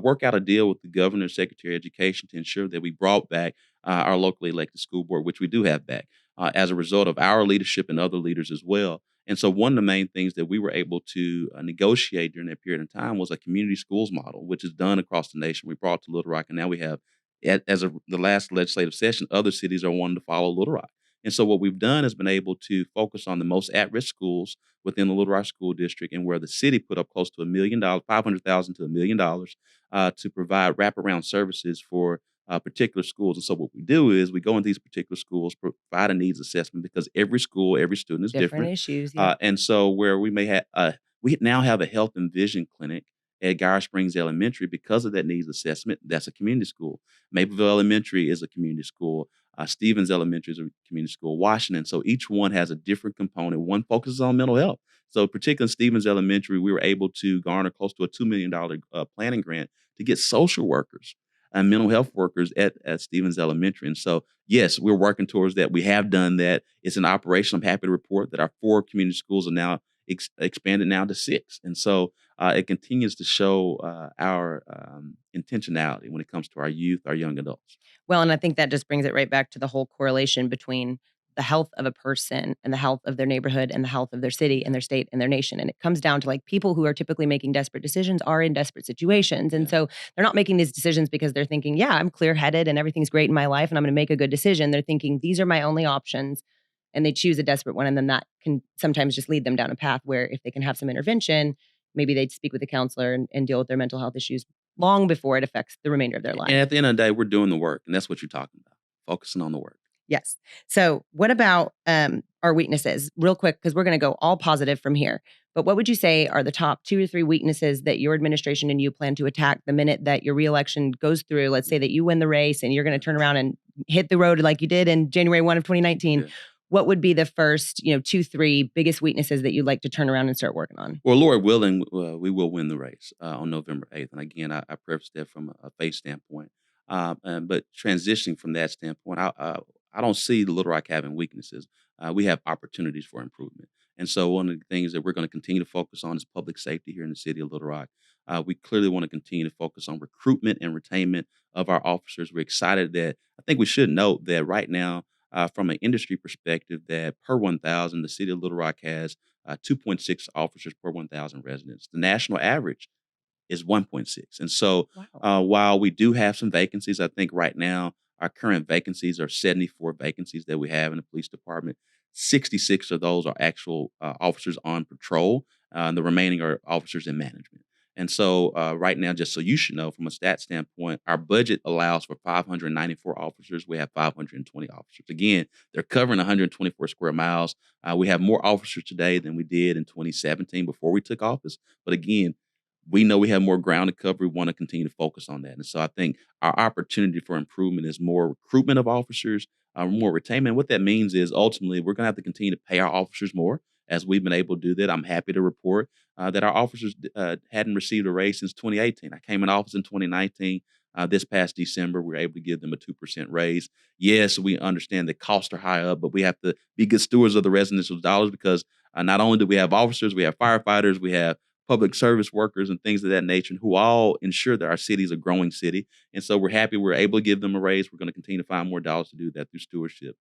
work out a deal with the governor and secretary of education to ensure that we brought back our locally elected school board, which we do have back as a result of our leadership and other leaders as well. And so one of the main things that we were able to negotiate during that period of time was a community schools model, which is done across the nation. We brought it to Little Rock, and now we have, as of the last legislative session, other cities are wanting to follow Little Rock. And so what we've done is been able to focus on the most at-risk schools within the Little Rock School District, and where the city put up close to $1 million, 500,000 to $1 million to provide wraparound services for particular schools. And so what we do is we go into these particular schools, provide a needs assessment, because every school, every student is Different different. issues. Yeah. And so where we now have a health and vision clinic at Guyer Springs Elementary because of that needs assessment. That's a community school. Mapleville Elementary is a community school. Stevens Elementary is a community school. Washington. So each one has a different component. One focuses on mental health. So particularly in Stevens Elementary, we were able to garner close to a $2 million planning grant to get social workers and mental health workers at Stevens Elementary. And so, yes, we're working towards that. We have done that. It's an operation. I'm happy to report that our 4 community schools are now expanded now to 6. And so it continues to show our intentionality when it comes to our youth, our young adults. Well, and I think that just brings it right back to the whole correlation between the health of a person and the health of their neighborhood and the health of their city and their state and their nation. And it comes down to, like, people who are typically making desperate decisions are in desperate situations. And Yeah. so they're not making these decisions because they're thinking, yeah, I'm clear headed and everything's great in my life and I'm going to make a good decision. They're thinking, these are my only options. And they choose a desperate one. And then that can sometimes just lead them down a path where, if they can have some intervention, maybe they'd speak with a counselor and deal with their mental health issues long before it affects the remainder of their life. And at the end of the day, we're doing the work. And that's what you're talking about, focusing on the work. Yes. So what about our weaknesses? Real quick, because we're going to go all positive from here. But what would you say are the top 2 or 3 weaknesses that your administration and you plan to attack the minute that your reelection goes through? Let's say that you win the race and you're going to turn around and hit the road like you did in January 1 of 2019. Yeah. What would be the first, 2, 3 biggest weaknesses that you'd like to turn around and start working on? Well, Lord willing, we will win the race on November 8th. And again, I preface that from a faith standpoint. But transitioning from that standpoint, I don't see the Little Rock having weaknesses. We have opportunities for improvement. And so one of the things that we're going to continue to focus on is public safety here in the city of Little Rock. We clearly want to continue to focus on recruitment and retainment of our officers. We're excited that, I think we should note that right now, from an industry perspective, that per 1,000, the city of Little Rock has 2.6 officers per 1,000 residents. The national average is 1.6. And so Wow. while we do have some vacancies, I think right now our current vacancies are 74 vacancies that we have in the police department. 66 of those are actual officers on patrol, and the remaining are officers in management. And so right now, just so you should know, from a stat standpoint, our budget allows for 594 officers. We have 520 officers. Again, they're covering 124 square miles. We have more officers today than we did in 2017 before we took office. But again, we know we have more ground to cover. We want to continue to focus on that. And so I think our opportunity for improvement is more recruitment of officers, more retainment. What that means is ultimately we're going to have to continue to pay our officers more as we've been able to do that. I'm happy to report that our officers hadn't received a raise since 2018. I came in office in 2019. This past December, we were able to give them a 2% raise. Yes, we understand the costs are high up, but we have to be good stewards of the residential dollars because not only do we have officers, we have firefighters, we have public service workers and things of that nature who all ensure that our city is a growing city. And so we're happy we're able to give them a raise. We're going to continue to find more dollars to do that through stewardship.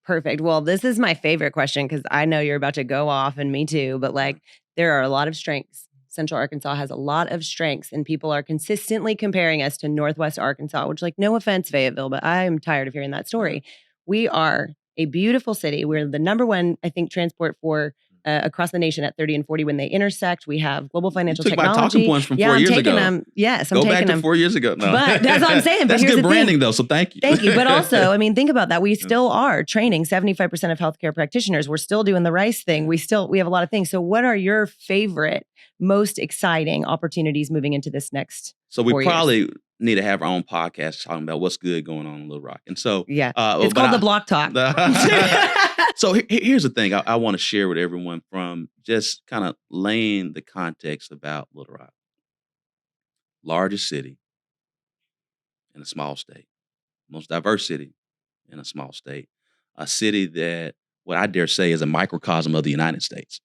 Perfect. Well, this is my favorite question because I know you're about to go off and me too, but like there are a lot of strengths. Central Arkansas has a lot of strengths and people are consistently comparing us to Northwest Arkansas, which like no offense, Fayetteville, but I'm tired of hearing that story. We are a beautiful city. We're the number one, I think, transport for across the nation at 30 and 40 when they intersect. We have global financial You took my technology. talking points from Yeah, 4 I'm years taking ago. them. Yes, I'm Go taking back to them. 4 years ago. No. But that's what I'm saying. That's but here's good the branding, thing. though. So thank you. Thank you. But also, I mean, think about that. We still are training 75% of healthcare practitioners. We're still doing the RICE thing. We have a lot of things. So what are your favorite, most exciting opportunities moving into this next So we 4 years? probably need to have our own podcast talking about what's good going on in Little Rock. And so Yeah, it's called the Block Talk. So here's the thing I want to share with everyone from just kind of laying the context about Little Rock. Largest city in a small state, most diverse city in a small state, a city that what I dare say is a microcosm of the United States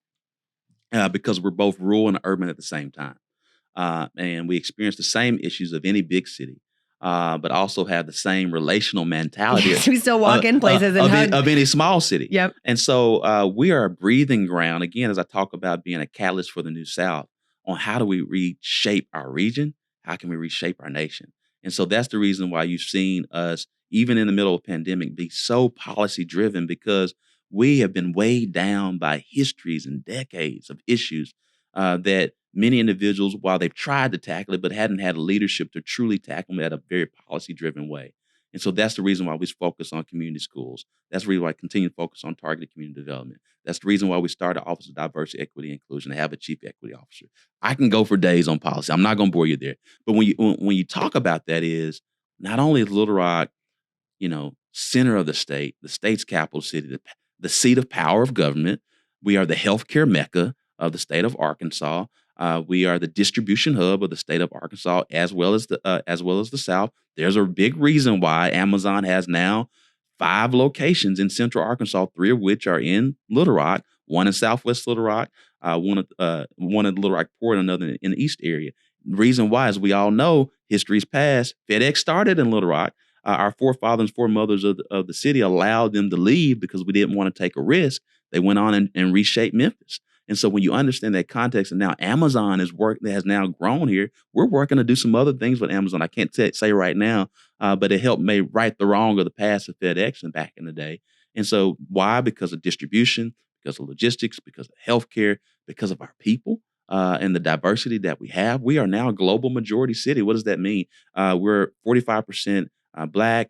because we're both rural and urban at the same time. And we experience the same issues of any big city, but also have the same relational mentality. We still walk in places and hug. Of any small city. Yep. And so we are a breathing ground, again, as I talk about being a catalyst for the New South, on how do we reshape our region? How can we reshape our nation? And so that's the reason why you've seen us, even in the middle of a pandemic, be so policy driven because we have been weighed down by histories and decades of issues that many individuals, while they've tried to tackle it, but hadn't had a leadership to truly tackle them at a very policy-driven way. And so that's the reason why we focus on community schools. That's the reason why I continue to focus on targeted community development. That's the reason why we started Office of Diversity, Equity, and Inclusion to have a chief equity officer. I can go for days on policy. I'm not going to bore you there. But when you talk about that is not only is Little Rock, center of the state's capital city, the seat of power of government. We are the healthcare mecca of the state of Arkansas. We are the distribution hub of the state of Arkansas, as well as the South. There's a big reason why Amazon has now 5 locations in Central Arkansas, 3 of which are in Little Rock, one in Southwest Little Rock, one in Little Rock Port, another in the East area. The reason why, as we all know, history's past. FedEx started in Little Rock. Our forefathers and foremothers of the city allowed them to leave because we didn't want to take a risk. They went on and reshaped Memphis. And so when you understand that context, and now Amazon has now grown here, we're working to do some other things with Amazon. I can't say right now, but it helped me right the wrong of the past of FedEx and back in the day. And so why? Because of distribution, because of logistics, because of healthcare, because of our people. And the diversity that we have. We are now a global majority city. What does that mean? We're 45% Black.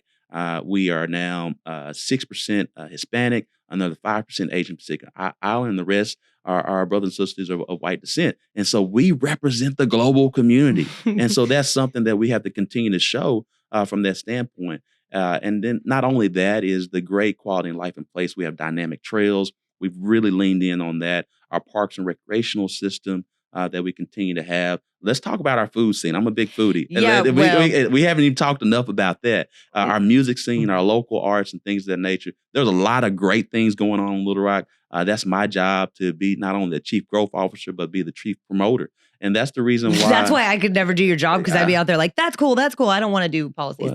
We are now 6% Hispanic, another 5% Asian Pacific Island, and the rest are our brothers and sisters of white descent. And so we represent the global community. And so that's something that we have to continue to show from that standpoint. And then not only that is the great quality of life in place. We have dynamic trails. We've really leaned in on that. Our parks and recreational system that we continue to have. Let's talk about our food scene. I'm a big foodie. Yeah, we haven't even talked enough about that. Our music scene, our local arts and things of that nature. There's a lot of great things going on in Little Rock. That's my job to be not only the chief growth officer, but be the chief promoter. And that's the reason why. That's why I could never do your job because I'd be out there like, that's cool. I don't want to do policies.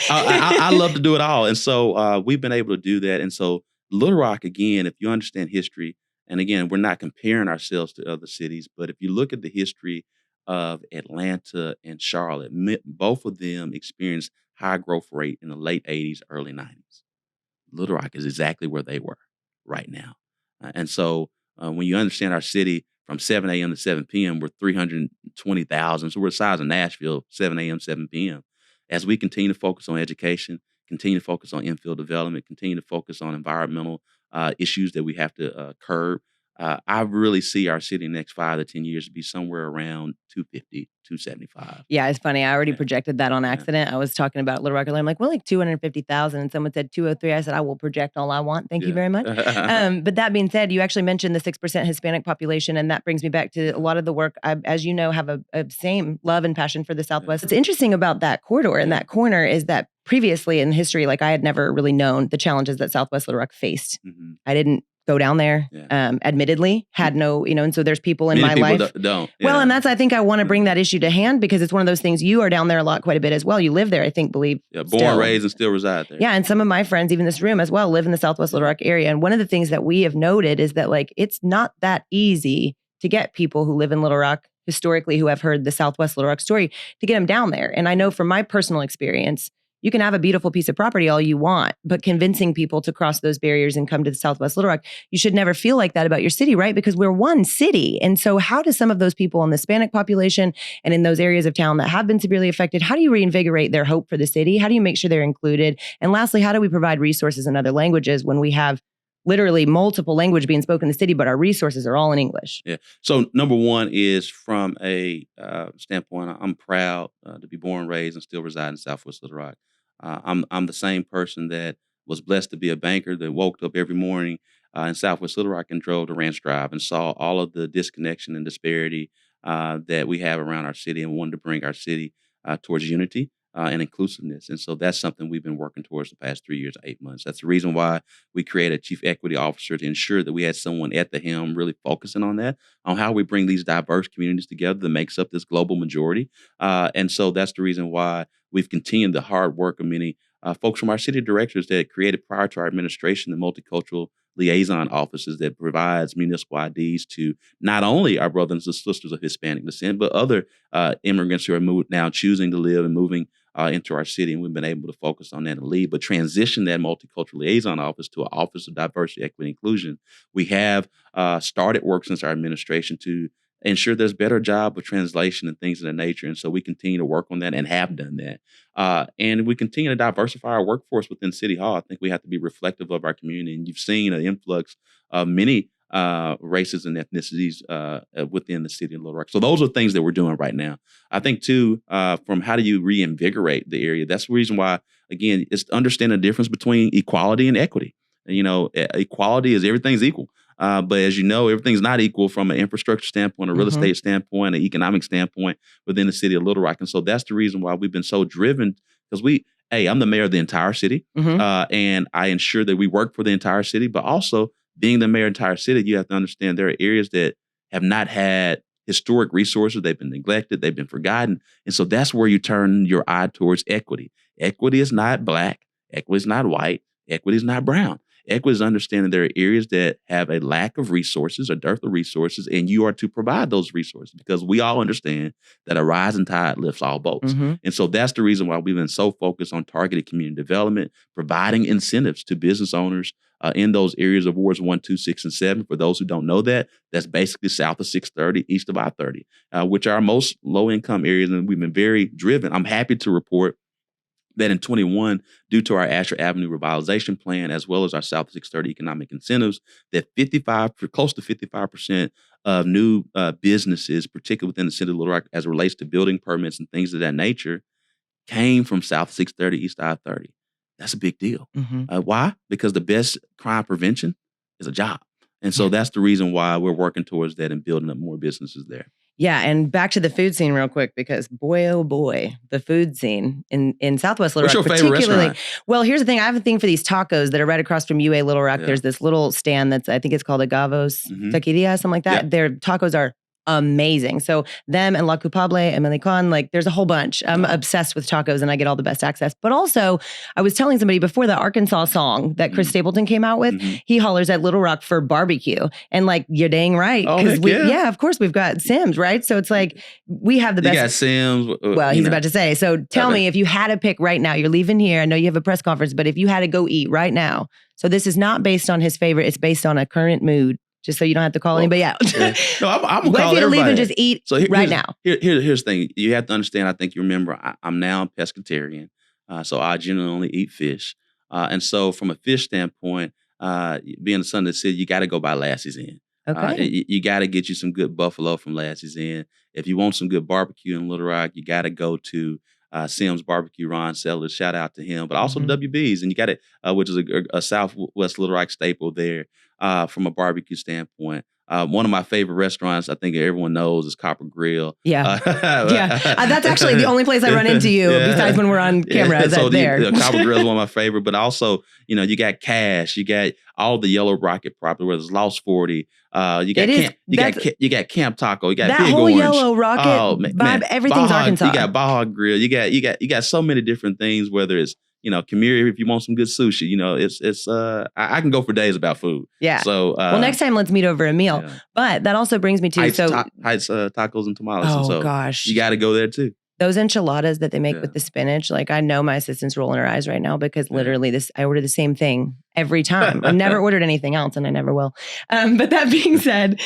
I love to do it all. And so we've been able to do that. And so Little Rock, again, if you understand history, and again, we're not comparing ourselves to other cities, but if you look at the history of Atlanta and Charlotte, both of them experienced high growth rate in the late 80s, early 90s. Little Rock is exactly where they were right now. And so when you understand our city, from 7 a.m. to 7 p.m., we're 320,000. So we're the size of Nashville, 7 a.m., 7 p.m. As we continue to focus on education, continue to focus on infill development, continue to focus on environmental issues that we have to curb, I really see our city in the next 5 to 10 years to be somewhere around 250, 275. Yeah, it's funny. I already Yeah. projected that on Yeah. accident. I was talking about Little Rock earlier. I'm like, we're like 250,000. And someone said 203. I said, I will project all I want. Thank you very much. But that being said, you actually mentioned the 6% Hispanic population. And that brings me back to a lot of the work. I, as you know, have a same love and passion for the Southwest. What's interesting about that corridor and that corner is that previously in history, like I had never really known the challenges that Southwest Little Rock faced. I didn't go down there, admittedly, had no, and so there's people in my life. Don't. Well, and that's, I think I want to bring that issue to hand because it's one of those things. You are down there quite a bit as well. You live there, I think, believe. Yeah, born, raised, and still reside there. Yeah, and some of my friends, even this room as well, live in the Southwest Little Rock area. And one of the things that we have noted is that like it's not that easy to get people who live in Little Rock historically who have heard the Southwest Little Rock story to get them down there. And I know from my personal experience, you can have a beautiful piece of property all you want, but convincing people to cross those barriers and come to the Southwest Little Rock, you should never feel like that about your city, right? Because we're one city. And so how do some of those people in the Hispanic population and in those areas of town that have been severely affected, how do you reinvigorate their hope for the city? How do you make sure they're included? And lastly, how do we provide resources in other languages when we have literally multiple language being spoken in the city, but our resources are all in English? Yeah. So number one is from a standpoint, I'm proud to be born, raised, and still reside in Southwest Little Rock. I'm the same person that was blessed to be a banker that woke up every morning in Southwest Little Rock and drove to Ranch Drive and saw all of the disconnection and disparity that we have around our city and wanted to bring our city towards unity and inclusiveness. And so that's something we've been working towards the past 3 years, 8 months. That's the reason why we created a chief equity officer to ensure that we had someone at the helm really focusing on that, on how we bring these diverse communities together that makes up this global majority. And so that's the reason why we've continued the hard work of many folks from our city directors that created prior to our administration the multicultural liaison offices that provides municipal IDs to not only our brothers and sisters of Hispanic descent, but other immigrants who are now choosing to live and moving into our city. And we've been able to focus on that and lead, but transition that multicultural liaison office to an office of diversity, equity, and inclusion. We have started work since our administration to ensure there's better job of translation and things of that nature. And so we continue to work on that and have done that. And we continue to diversify our workforce within City Hall. I think we have to be reflective of our community. And you've seen an influx of many races and ethnicities within the city of Little Rock. So those are things that we're doing right now. I think too, from how do you reinvigorate the area? That's the reason why, again, it's to understand the difference between equality and equity. Equality is everything's equal. But as you know, everything's not equal from an infrastructure standpoint, a real estate standpoint, an economic standpoint within the city of Little Rock. And so that's the reason why we've been so driven, because I'm the mayor of the entire city, and I ensure that we work for the entire city. But also, being the mayor of the entire city, you have to understand there are areas that have not had historic resources. They've been neglected. They've been forgotten. And so that's where you turn your eye towards equity. Equity is not black. Equity is not white. Equity is not brown. Equity is understanding there are areas that have a lack of resources, a dearth of resources, and you are to provide those resources because we all understand that a rising tide lifts all boats. And so that's the reason why we've been so focused on targeted community development, providing incentives to business owners in those areas of wards 1, 2, 6, and 7. For those who don't know that, that's basically south of 630, east of I-30, which are our most low-income areas, and we've been very driven. I'm happy to report that in 21, due to our Asher Avenue revitalization plan, as well as our South 630 economic incentives, that close to 55% of new businesses, particularly within the city of Little Rock, as it relates to building permits and things of that nature, came from South 630, East I-30. That's a big deal. Why? Because the best crime prevention is a job. And so that's the reason why we're working towards that and building up more businesses there. Yeah, and back to the food scene real quick, because boy, oh boy, the food scene in Southwest Little Rock. What's your favorite restaurant? Well, here's the thing. I have a thing for these tacos that are right across from UA Little Rock. Yeah. There's this little stand that's, I think it's called Agavo's Taqueria, something like that. Their tacos are amazing. So them and La Culpable, Emily Khan, like there's a whole bunch. I'm obsessed with tacos and I get all the best access. But also, I was telling somebody before, the Arkansas song that Chris Stapleton came out with, he hollers at Little Rock for barbecue. And like, you're dang right. Because of course, we've got Sims, right? So it's like, we have the best. You got Sims. Well, he's about to say. So tell me, if you had to pick right now, you're leaving here. I know you have a press conference, but if you had to go eat right now. So this is not based on his favorite. It's based on a current mood. just so you don't have to call Well, anybody out. yeah. No, I'm gonna Wait call for you to leave everybody and out. just eat So right now. here's the thing. You have to understand. I think you remember. I'm now a pescatarian, so I generally only eat fish. And so, from a fish standpoint, being the son of the city, you got to go by Lassie's Inn. Okay. You got to get you some good buffalo from Lassie's Inn. If you want some good barbecue in Little Rock, you got to go to Sims Barbecue. Ron Sellers, shout out to him, but also Mhm. WB's, and you got it, which is a Southwest Little Rock staple there from a barbecue standpoint. One of my favorite restaurants, I think everyone knows, is Copper Grill. Yeah. Yeah. That's actually the only place I run into you besides when we're on camera. Yeah. Is So that there? Copper Grill is one of my favorite, but also, you got Cash, you got all the Yellow Rocket property, whether it's Lost 40, you got It is. you got Camp Taco, you got That Big whole Orange. Yellow Rocket Oh vibe, man, everything's Arkansas. You got Baja Grill, you got so many different things, whether it's Kamiri, if you want some good sushi, it's I can go for days about food. Yeah. So well, next time let's meet over a meal. Yeah. But that also brings me to Heights Tacos and Tamales. Oh and so gosh, you got to go there too. those enchiladas that they make Yeah. with the spinach, like I know my assistant's rolling her eyes right now because Yeah. literally I order the same thing every time. I've never ordered anything else and I never will. But that being said,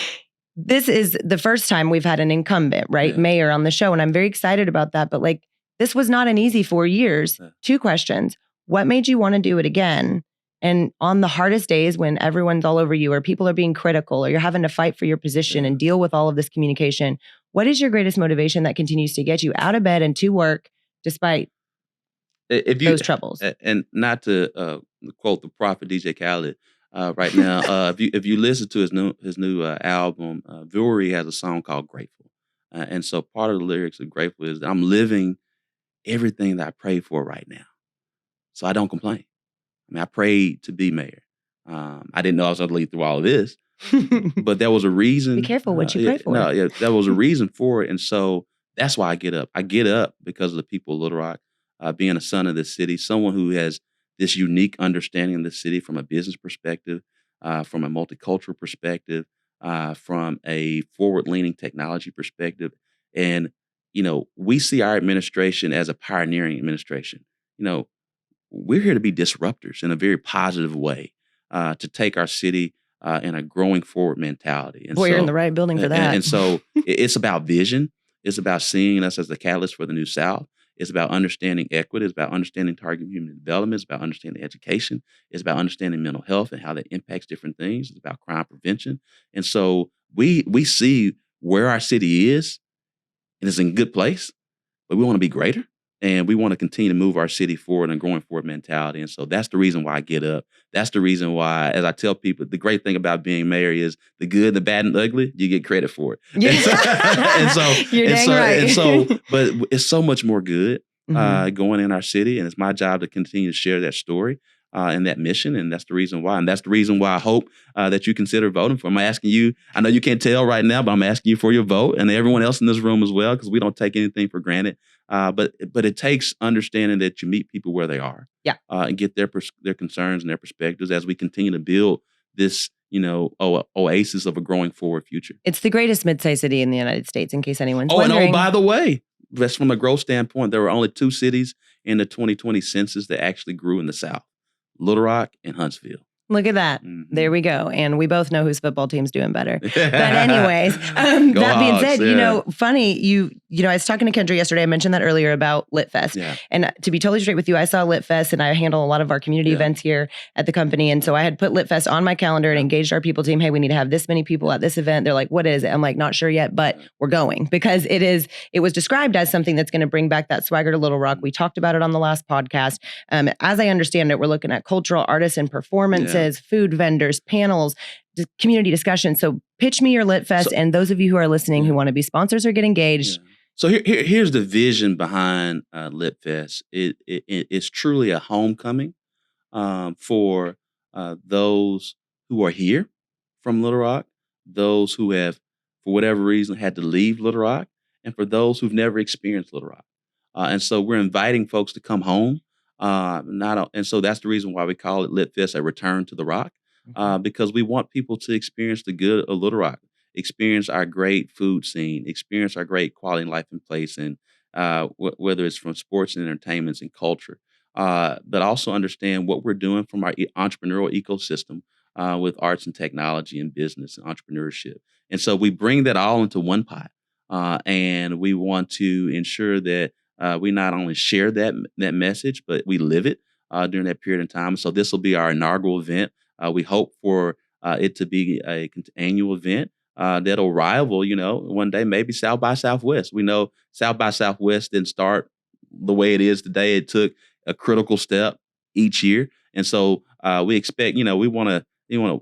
this is the first time we've had an incumbent, right, Yeah. mayor on the show. And I'm very excited about that. But like, this was not an easy 4 years. Yeah. 2 questions. What made you want to do it again? And on the hardest days when everyone's all over you or people are being critical or you're having to fight for your position Yeah. and deal with all of this communication, what is your greatest motivation that continues to get you out of bed and to work despite those troubles? And not to quote the prophet DJ Khaled right now, if you listen to his new album, Vuri has a song called Grateful, and so part of the lyrics of Grateful is I'm living everything that I prayed for right now, so I don't complain. I mean, I prayed to be mayor. I didn't know I was going to lead through all of this, but there was a reason. Be careful what you pray for. No, yeah, there was a reason for it, and so that's why I get up. I get up because of the people of Little Rock, being a son of this city, someone who has this unique understanding of the city from a business perspective, from a multicultural perspective, from a forward-leaning technology perspective, and we see our administration as a pioneering administration. We're here to be disruptors in a very positive way, to take our city in a growing forward mentality. And Boy, you're in the right building for that. And so it's about vision. It's about seeing us as the catalyst for the New South. It's about understanding equity. It's about understanding targeted human development. It's about understanding education. It's about understanding mental health and how that impacts different things. It's about crime prevention. And so we see where our city is, and it's in a good place, but we want to be greater. And we want to continue to move our city forward and growing forward mentality. And so that's the reason why I get up. That's the reason why, as I tell people, the great thing about being mayor is the good, the bad, and the ugly, you get credit for it. Yeah. You're dang right. And so, but it's so much more good Mhm. going in our city. And it's my job to continue to share that story and that mission. And that's the reason why. And that's the reason why I hope that you consider voting for. I'm asking you, I know you can't tell right now, but I'm asking you for your vote and everyone else in this room as well, because we don't take anything for granted. But it takes understanding that you meet people where they are, and get their concerns and their perspectives as we continue to build this, oasis of a growing forward future. It's the greatest mid-sized city in the United States, in case anyone's And wondering. by the way, that's from a growth standpoint. There were only 2 cities in the 2020 census that actually grew in the South: Little Rock and Huntsville. Look at that. Mhm. There we go. And we both know whose football team's doing better. But anyways, that being Hogs, said, yeah. funny, I was talking to Kendra yesterday. I mentioned that earlier about Lit Fest. Yeah. And to be totally straight with you, I saw Lit Fest and I handle a lot of our community events here at the company. And so I had put Lit Fest on my calendar and engaged our people team. Hey, we need to have this many people at this event. They're like, what is it? I'm like, not sure yet, but we're going, because it was described as something that's going to bring back that swagger to Little Rock. We talked about it on the last podcast. As I understand it, we're looking at cultural artists and performances, food vendors, panels, community discussion. So pitch me your Lit Fest, and those of you who are listening who want to be sponsors or get engaged. Yeah. So here's the vision behind Lit Fest. It's truly a homecoming for those who are here from Little Rock, those who have, for whatever reason, had to leave Little Rock, and for those who've never experienced Little Rock. And so we're inviting folks to come home. And so that's the reason why we call it Lit Fest, a return to the Rock, because we want people to experience the good of Little Rock, experience our great food scene, experience our great quality life and place, and whether it's from sports and entertainments and culture, but also understand what we're doing from our entrepreneurial ecosystem, with arts and technology and business and entrepreneurship. And so we bring that all into one pot. And we want to ensure that we not only share that message, but we live it during that period of time. So this will be our inaugural event. We hope for it to be a annual event that'll rival, one day maybe South by Southwest. We know South by Southwest didn't start the way it is today. It took a critical step each year, and so we expect, we want to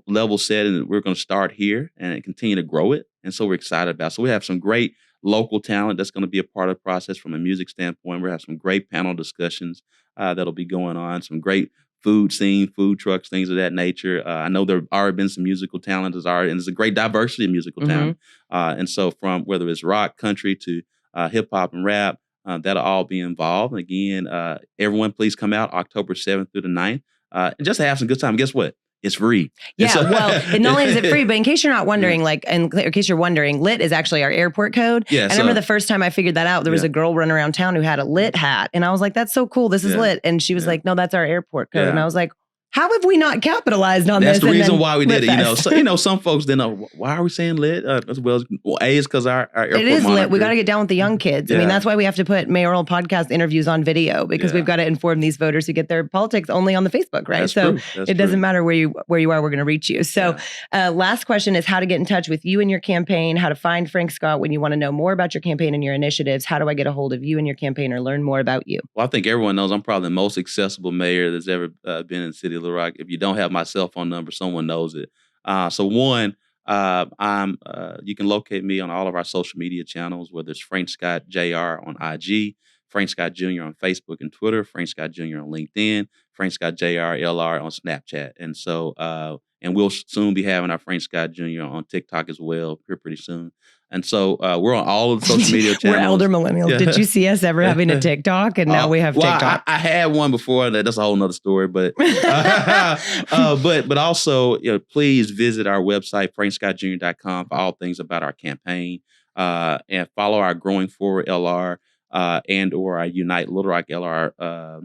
level set, and we're going to start here and continue to grow it. And so we're excited about it. So we have some great local talent that's going to be a part of the process from a music standpoint. We have some great panel discussions that'll be going on, some great food scene, food trucks, things of that nature. I know there have already been some musical talent, and there's a great diversity of musical talent. And so from whether it's rock, country to hip hop and rap, that'll all be involved. And again, everyone please come out October 7th through the 9th and just have some good time. Guess what? It's free. Yeah, and not only is it free, but in case you're not wondering, in case you're wondering, LIT is actually our airport code. Yeah, I remember the first time I figured that out, there was a girl running around town who had a LIT hat. And I was like, that's so cool. This is LIT. And she was like, no, that's our airport code. And I was like, how have we not capitalized on this? That's the reason why we did it. So, some folks didn't know, why are we saying LIT? As well, A is because our airport it is moniker. LIT. We got to get down with the young kids. I mean, that's why we have to put mayoral podcast interviews on video, because we've got to inform these voters who get their politics only on the Facebook, right? So it doesn't matter where you are, we're going to reach you. So last question is how to get in touch with you and your campaign, how to find Frank Scott when you want to know more about your campaign and your initiatives. How do I get a hold of you and your campaign or learn more about you? Well, I think everyone knows I'm probably the most accessible mayor that's ever been in the city of Little Rock. If you don't have my cell phone number, someone knows it. So one, you can locate me on all of our social media channels, whether it's Frank Scott Jr. on IG, Frank Scott Jr. on Facebook and Twitter, Frank Scott Jr. on LinkedIn, Frank Scott Jr. LR on Snapchat. And so, and we'll soon be having our Frank Scott Jr. on TikTok as well, here pretty soon. And so we're on all of the social media channels. We're elder millennials. Yeah. Did you see us ever having a TikTok? And now we have TikTok. I had one before. That's a whole nother story. But but also, please visit our website, frankscottjr.com, for all things about our campaign. And follow our Growing Forward LR and or our Unite Little Rock LR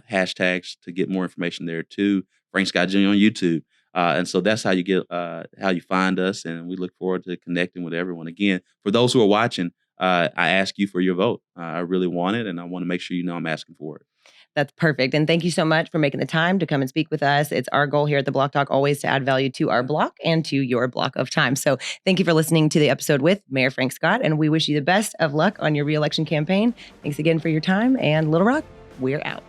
hashtags to get more information there too. Frank Scott Jr. on YouTube. And so that's how you get how you find us, and we look forward to connecting with everyone. Again, for those who are watching, I ask you for your vote. I really want it, and I want to make sure I'm asking for it. That's perfect. And thank you so much for making the time to come and speak with us. It's our goal here at the Block Talk always to add value to our block and to your block of time. So thank you for listening to the episode with Mayor Frank Scott, and we wish you the best of luck on your reelection campaign. Thanks again for your time, and Little Rock, we're out.